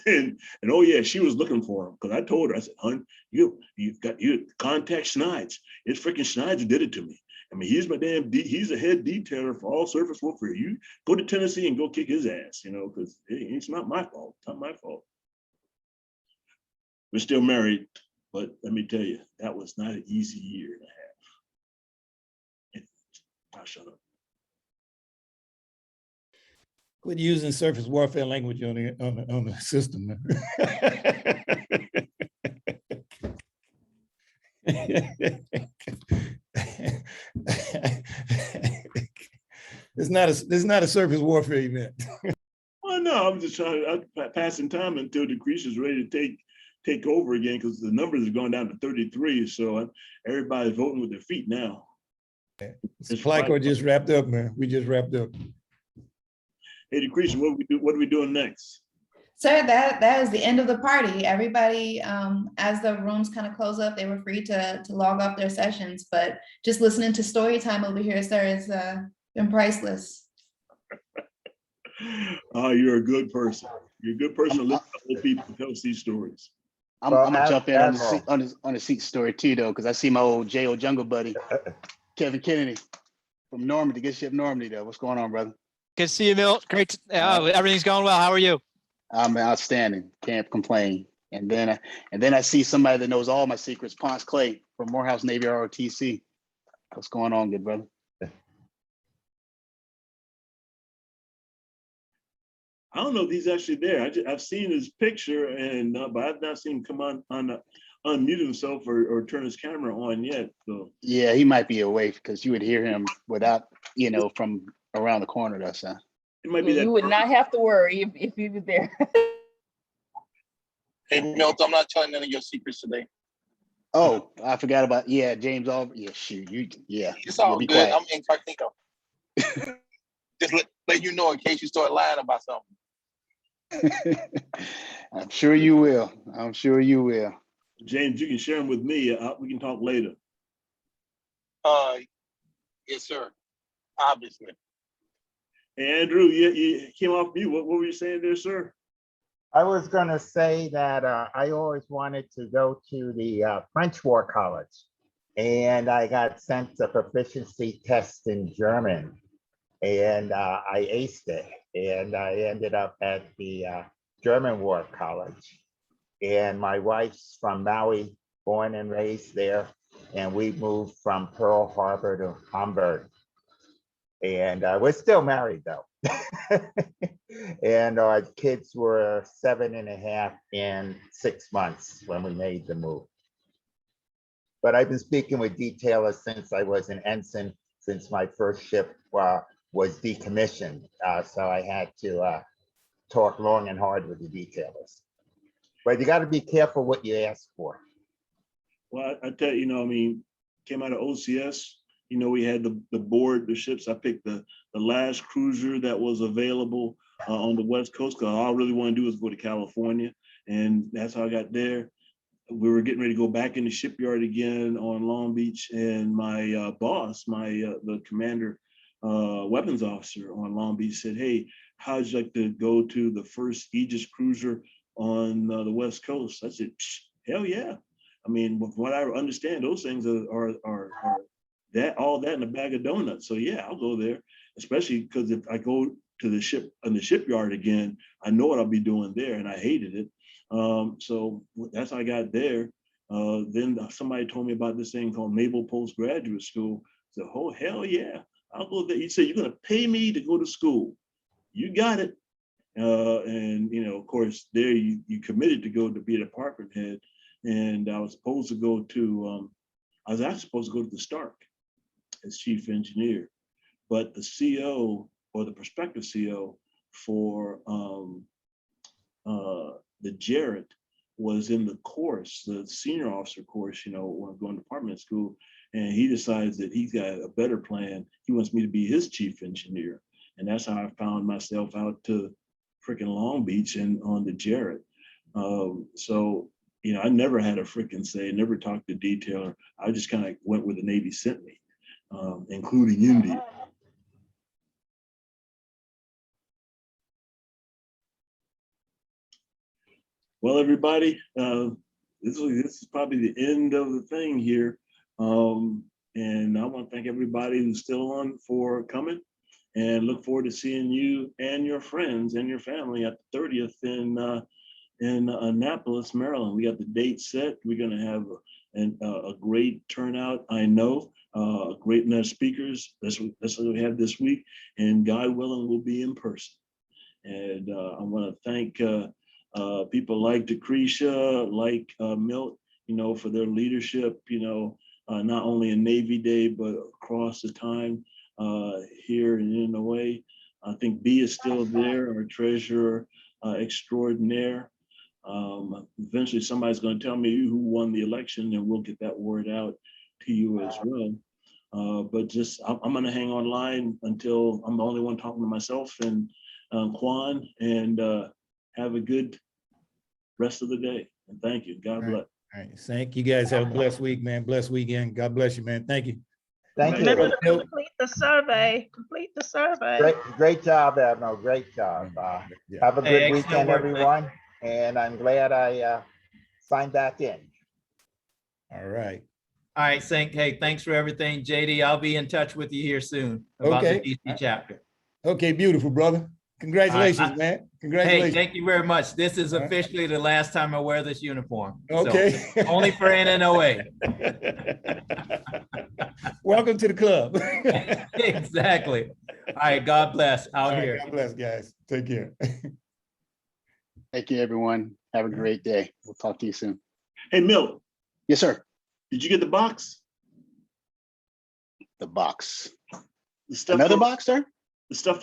and oh yeah, she was looking for him because I told her, I said, hun, you contact Schneids. It's freaking Schneids who did it to me. I mean, he's my damn, he's a head detailer for all surface warfare. You go to Tennessee and go kick his ass, you know, because it's not my fault. It's not my fault. We're still married, but let me tell you, that was not an easy year and a half. I'll shut up. Quit using surface warfare language on the system. Man. It's not a surface warfare event. Well, no, I'm just passing time until Decretia is ready to take over again, because the numbers have gone down to 33. So everybody's voting with their feet now. Supply Corps just wrapped up, man. We just wrapped up. Hey, Decretia, what are we doing next? Sir, that was the end of the party. Everybody, as the rooms kind of close up, they were free to log off their sessions. But just listening to story time over here, sir, has been priceless. Oh, you're a good person. You're a good person to listen to old people tell us these stories. I'm gonna jump in on the seat story too, though, because I see my old J.O. Jungle buddy, Kevin Kennedy from Normandy, good ship Normandy, though. What's going on, brother? Good to see you, Milt. Great. Everything's going well. How are you? I'm outstanding. Can't complain. And then I see somebody that knows all my secrets, Ponce Clay from Morehouse Navy ROTC. What's going on, good brother? I don't know if he's actually there. I've seen his picture, and but I've not seen him come on unmute himself or turn his camera on yet. So Yeah, he might be away because you would hear him without, from around the corner. That's it might be that you would not have to worry if he was there. Hey, Milt, I'm not telling none of your secrets today. Oh, I forgot about James Oliver. Yeah, shoot, It's all be good. quiet. I'm incognito. Just let you know in case you start lying about something. I'm sure you will. I'm sure you will. James, you can share them with me. We can talk later. Yes, sir. Obviously. Hey, Andrew, you came off mute. What were you saying there, sir? I was going to say that I always wanted to go to the French War College, and I got sent a proficiency test in German, and I aced it, and I ended up at the German War College. And my wife's from Maui, born and raised there, and we moved from Pearl Harbor to Hamburg. And we're still married though. And our kids were 7.5 and 6 months when we made the move. But I've been speaking with detailers since I was an ensign, since my first ship was decommissioned. So I had to talk long and hard with the detailers. But you got to be careful what you ask for. Well, I tell you, came out of OCS. We had the board, the ships. I picked the last cruiser that was available on the West Coast, because all I really want to do is go to California. And that's how I got there. We were getting ready to go back in the shipyard again on Long Beach. And my boss, the commander, weapons officer on Long Beach said, "Hey, how'd you like to go to the first Aegis cruiser on the West Coast?" I said, "Hell yeah." From what I understand, those things are all that in a bag of donuts. So yeah, I'll go there, especially because if I go to the shipyard again, I know what I'll be doing there, and I hated it. So that's how I got there. Then somebody told me about this thing called Naval Postgraduate School. I said, "Oh, hell yeah, I'll go there." He said, "You're gonna pay me to go to school. You got it." And of course, there you committed to go to be a department head. And I was supposed to go to, I was actually supposed to go to the Stark as chief engineer, but the CO, or the prospective CO for the Jarrett, was in the course, the senior officer course, when going to department school, and he decides that he's got a better plan. He wants me to be his chief engineer. And that's how I found myself out to freaking Long Beach and on the Jarrett. So, I never had a freaking say, never talked to detailer. I just kind of went where the Navy sent me, including India. Well, everybody, this is probably the end of the thing here. And I want to thank everybody who's still on for coming, and look forward to seeing you and your friends and your family at the 30th in Annapolis, Maryland. We got the date set. We're going to have a great turnout, I know, a great number of speakers. That's what we have this week, and God willing, we'll be in person. And I want to thank people like Decretia, like Milt, for their leadership, not only in Navy Day, but across the time here in a way. I think B is still there, our treasurer extraordinaire. Eventually somebody's going to tell me who won the election, and we'll get that word out to you as well. But just, I'm going to hang online until I'm the only one talking to myself and Quan, and have a good rest of the day. And thank you. God bless. All right, thank you guys. Have a blessed week, man. Blessed weekend. God bless you, man. Thank you. Thank you. Remember to Complete the survey. Complete the survey. Great job, Admiral. Great job. Have a good Hey, excellent weekend, work, thank you. everyone. And I'm glad I signed back in. All right. All right, hey, thanks for everything, JD. I'll be in touch with you here soon about the Okay. DC chapter. Okay, beautiful, brother. Congratulations, man. Congratulations. Hey, thank you very much. This is officially the last time I wear this uniform. Okay. So, only for NNOA. Welcome to the club. Exactly. All right, God bless. Out All right, here. God bless, guys. Take care. Thank you, everyone. Have a great day. We'll talk to you soon. Hey, Milt. Yes, sir. Did you get the box? The box. The stuff Another for, box, sir? The stuff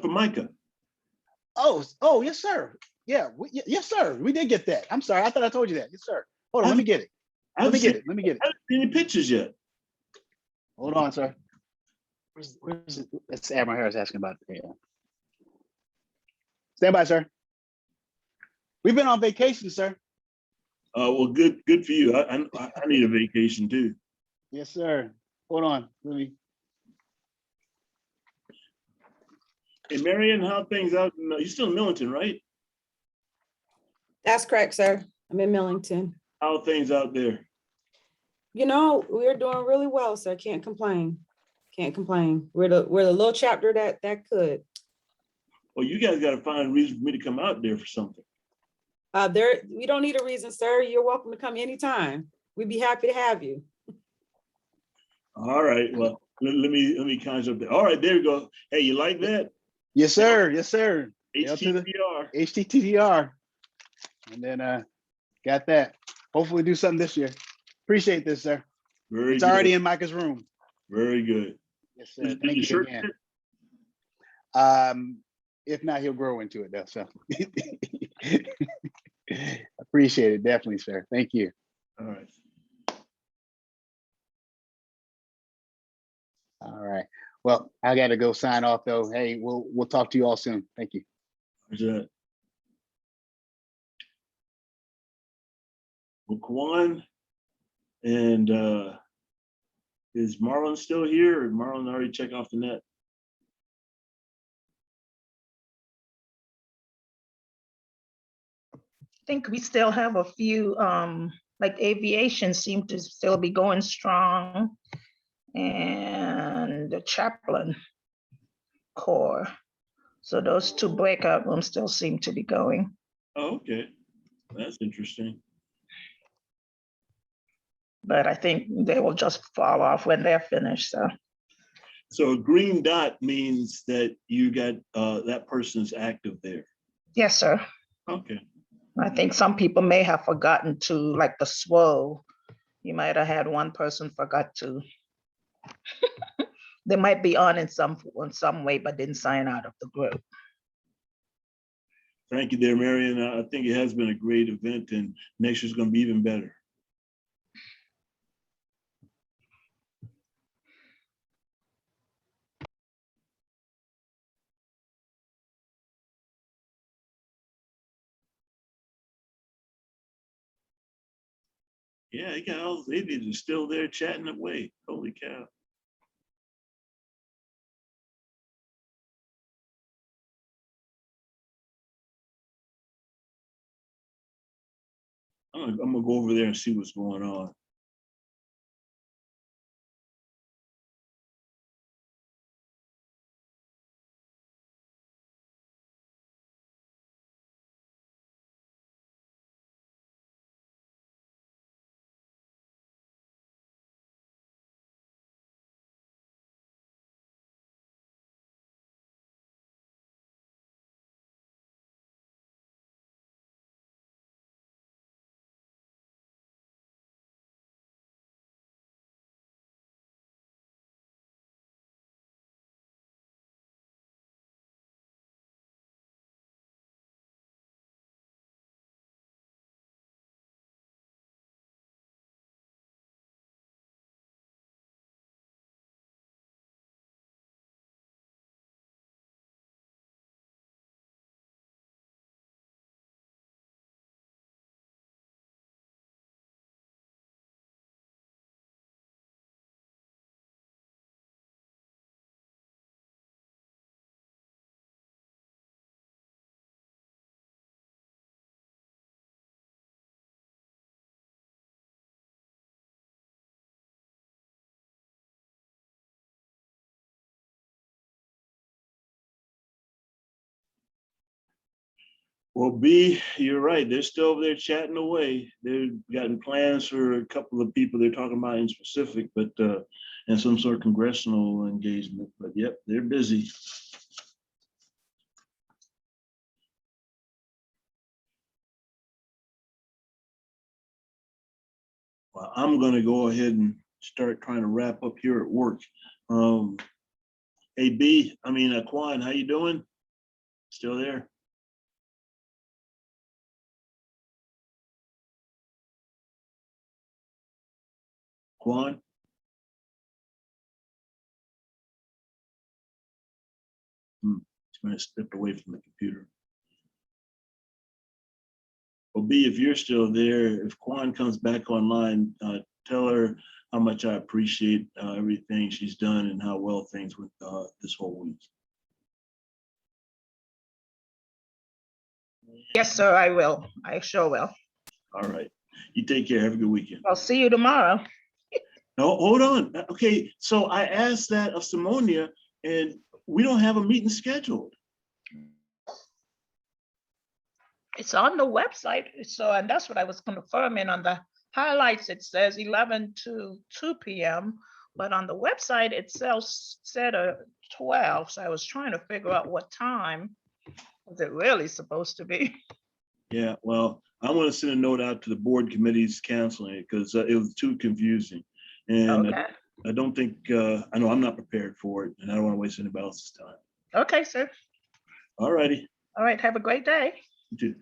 for Micah. Oh, yes, sir. Yeah, yes, sir. We did get that. I'm sorry. I thought I told you that. Yes, sir. Hold on. Let me get it. Let me get it. I haven't seen any pictures yet. Hold on, sir. Where's it? That's Admiral Harris asking about it. Yeah. Stand by, sir. We've been on vacation, sir. Well, good for you. I need a vacation too. Yes, sir. Hold on. Let me. Hey, Marion, how things out? You're still in Millington, right? That's correct, sir. I'm in Millington. How are things out there? We're doing really well, sir. Can't complain. Can't complain. We're the little chapter that could. Well, you guys got to find a reason for me to come out there for something. We don't need a reason, sir. You're welcome to come anytime. We'd be happy to have you. All right. Well, let me conjure up there. All right, there you go. Hey, you like that? Yes, sir. Yes, sir. HTTR. HTTR. And then got that. Hopefully do something this year. Appreciate this, sir. It's already in Micah's room. Very good. Yes, sir. Thank you again. If not, he'll grow into it though. So appreciate it. Definitely, sir. Thank you. All right. All right. Well, I got to go sign off though. Hey, we'll talk to you all soon. Thank you. Well, Kwan, and is Marlon still here, or Marlon already checked off the net? I think we still have a few, like aviation seem to still be going strong, and the chaplain corps. So those two breakout rooms still seem to be going. Oh, okay. That's interesting. But I think they will just fall off when they're finished, So a green dot means that you got that person's active there. Yes, sir. Okay. I think some people may have forgotten to, like the SWO, you might have had one person forgot to. They might be on in some way, but didn't sign out of the group. Thank you there, Marion. I think it has been a great event, and next year's going to be even better. Yeah, you got all those aviators still there chatting away. Holy cow. I'm gonna go over there and see what's going on. Well, B, you're right. They're still over there chatting away. They've gotten plans for a couple of people they're talking about in specific, but and some sort of congressional engagement. But yep, they're busy. Well, I'm gonna go ahead and start trying to wrap up here at work. Hey B, Quan, how you doing? Still there? Quan? He's gonna step away from the computer. Well, B, if you're still there, if Quan comes back online, tell her how much I appreciate everything she's done and how well things went this whole week. Yes, sir, I will. I sure will. All right. You take care. Have a good weekend. I'll see you tomorrow. No, hold on. Okay, so I asked that of Simonia, and we don't have a meeting scheduled. It's on the website, so, and that's what I was confirming on the highlights. It says 11 to 2 p.m., but on the website itself said 12. So I was trying to figure out what time was it really supposed to be. Yeah, well, I want to send a note out to the board committees canceling it because it was too confusing. And Okay. I don't think, I know I'm not prepared for it, and I don't want to waste anybody else's time. Okay, sir. All righty. All right, have a great day. You too.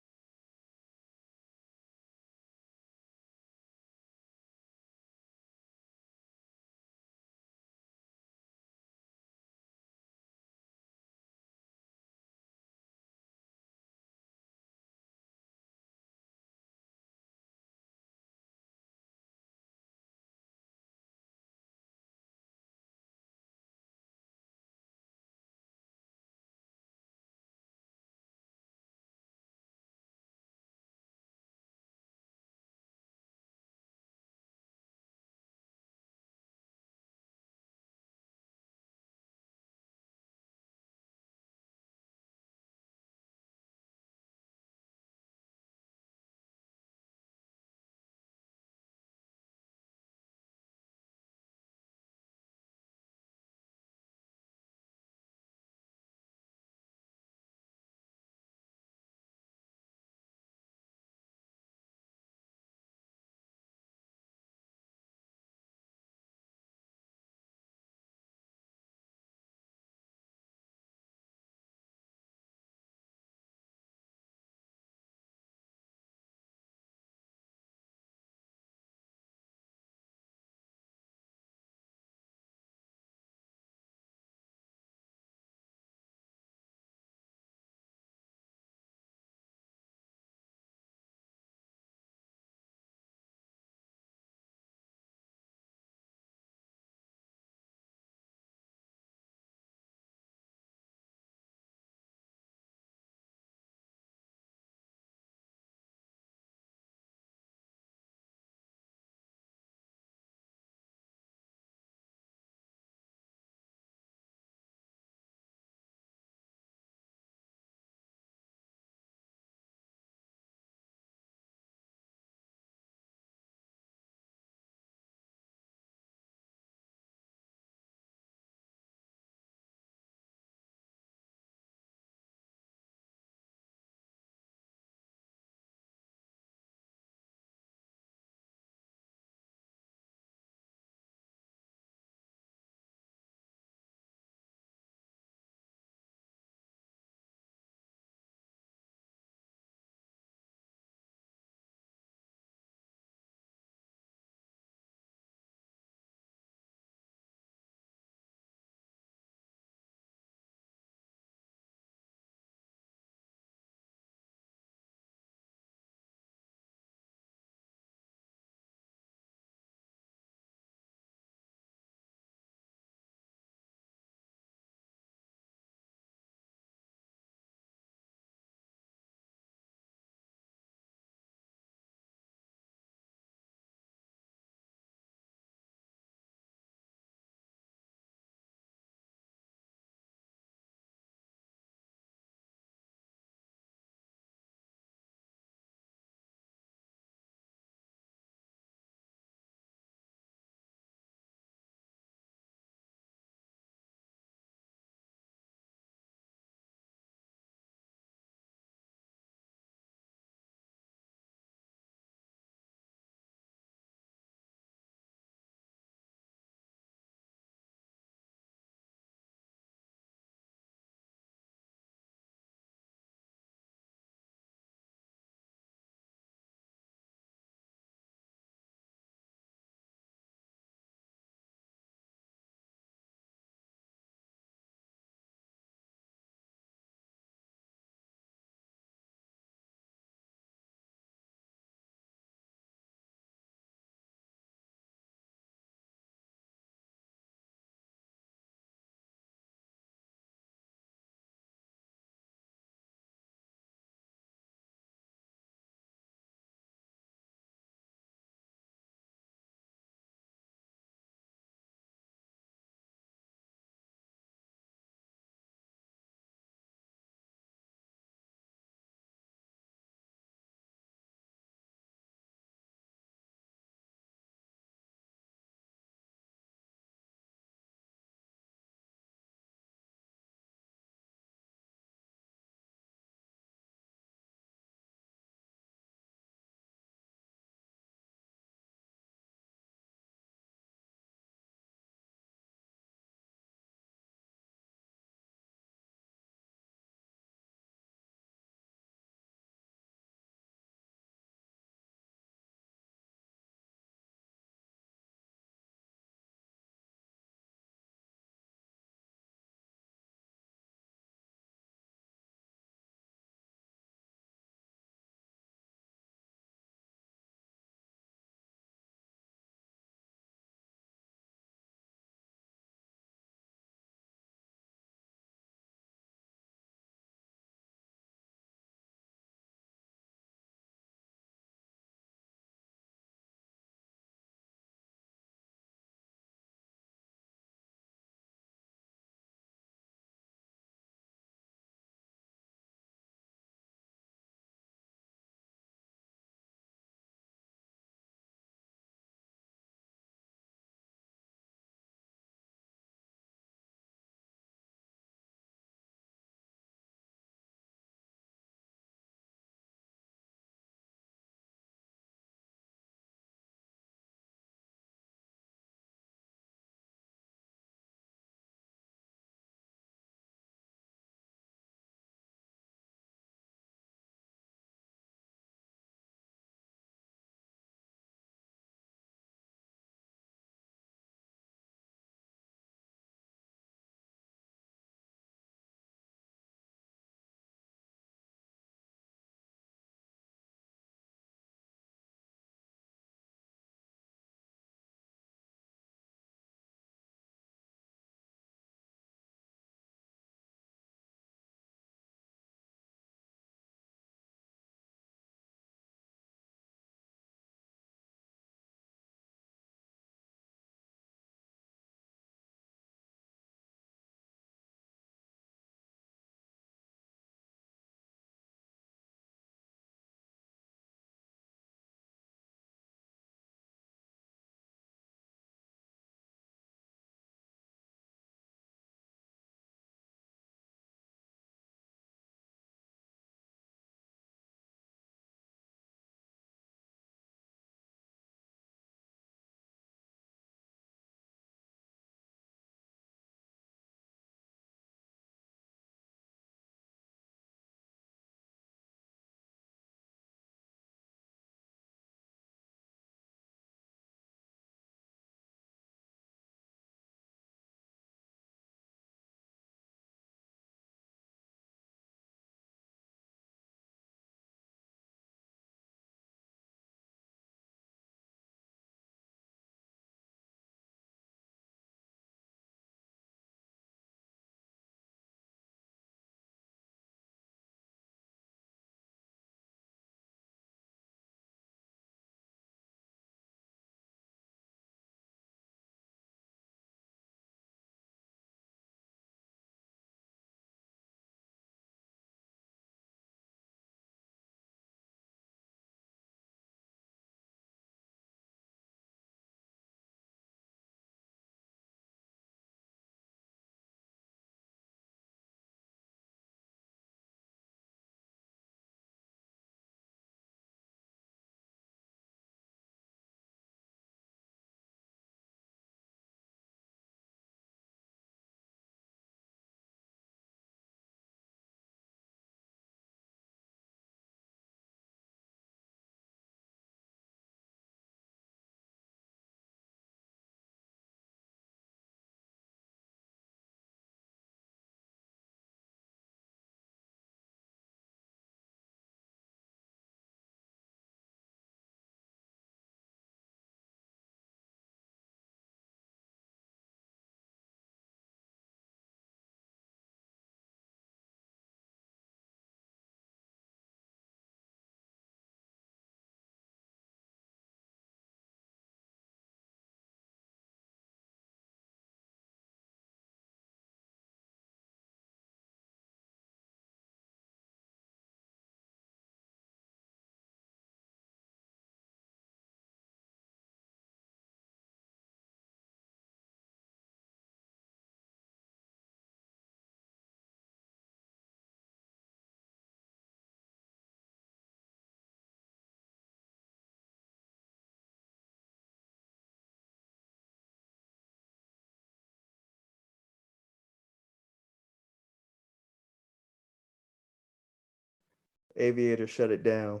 Aviator shut it down.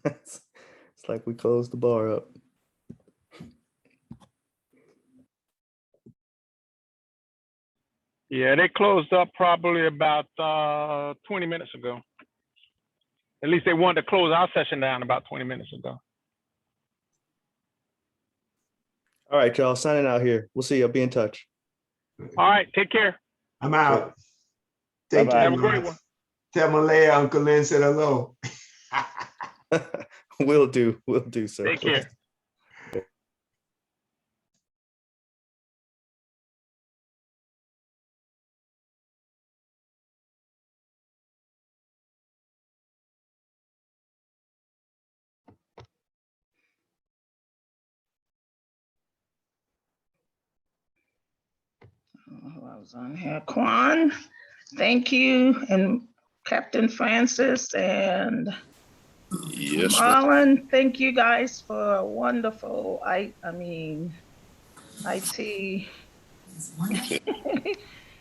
It's like we closed the bar up. Yeah, they closed up probably about 20 minutes ago. At least they wanted to close our session down about 20 minutes ago. All right, y'all, signing out here. We'll see you. I'll be in touch. All right, take care. I'm out. Take care. Have a great one. Tell Malaya Uncle Lynn said hello. Will do, sir. Take care. I was on here. Quan, thank you, and Captain Francis and Yes, Marlon, thank you guys for a wonderful, IT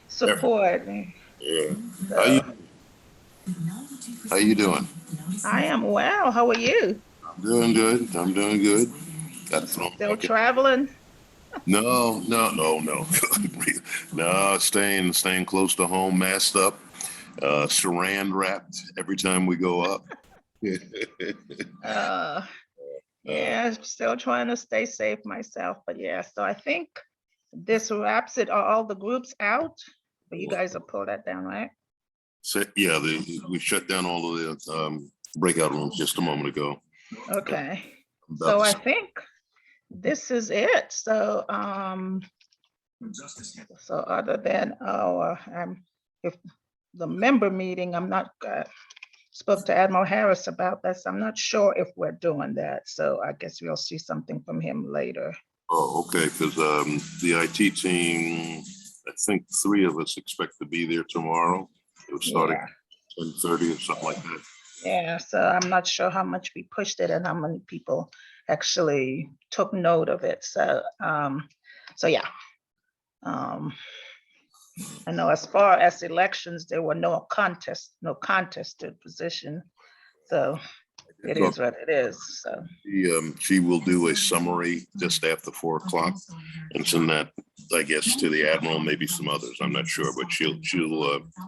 support. Yeah. So, How you doing? I am well. How are you? I'm doing good. I'm doing good. Got thrown Still back in. traveling? No. No, staying close to home, masked up, saran wrapped every time we go up. Yeah, still trying to stay safe myself, but yeah, so I think this wraps it. Are all the groups out? But you guys will pull that down, right? So, yeah, we shut down all of the breakout rooms just a moment ago. Okay, About so to- I think this is it. So, so other than our, if the member meeting, I'm not, spoke to Admiral Harris about this. I'm not sure if we're doing that. So I guess we'll see something from him later. Oh, okay, because the IT team, I think 3 of us expect to be there tomorrow. It was starting Yeah. at 10:30 or something like that. Yeah, so I'm not sure how much we pushed it and how many people actually took note of it. So, so yeah. I know as far as elections, there were no contested position. So it is what it is. So She will do a summary just after 4 o'clock and send that, I guess, to the Admiral, maybe some others. I'm not sure, but she'll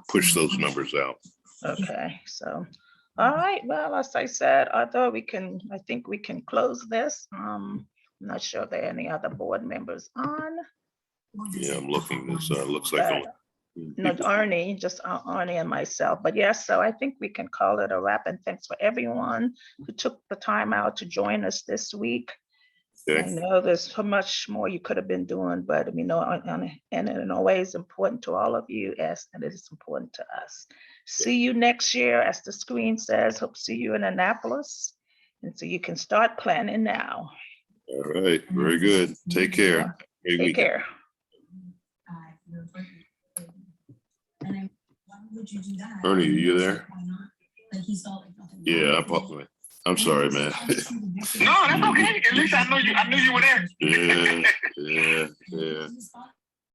push those numbers out. okay, so all right. Well, as I said, I think we can close this. I'm not sure if there are any other board members on. Yeah, I'm looking. This looks like only Not Arnie, just Arnie and myself. But yes, so I think we can call it a wrap. And thanks for everyone who took the time out to join us this week. I know there's so much more you could have been doing, but and in a way it's important to all of you as and it is important to us. See you next year, as the screen says. Hope to see you in Annapolis. And so you can start planning now. All right, very good. Take care. Take care. Ernie, are you there? Yeah, I'm sorry, man. No, that's okay. At least I knew you were there. Yeah.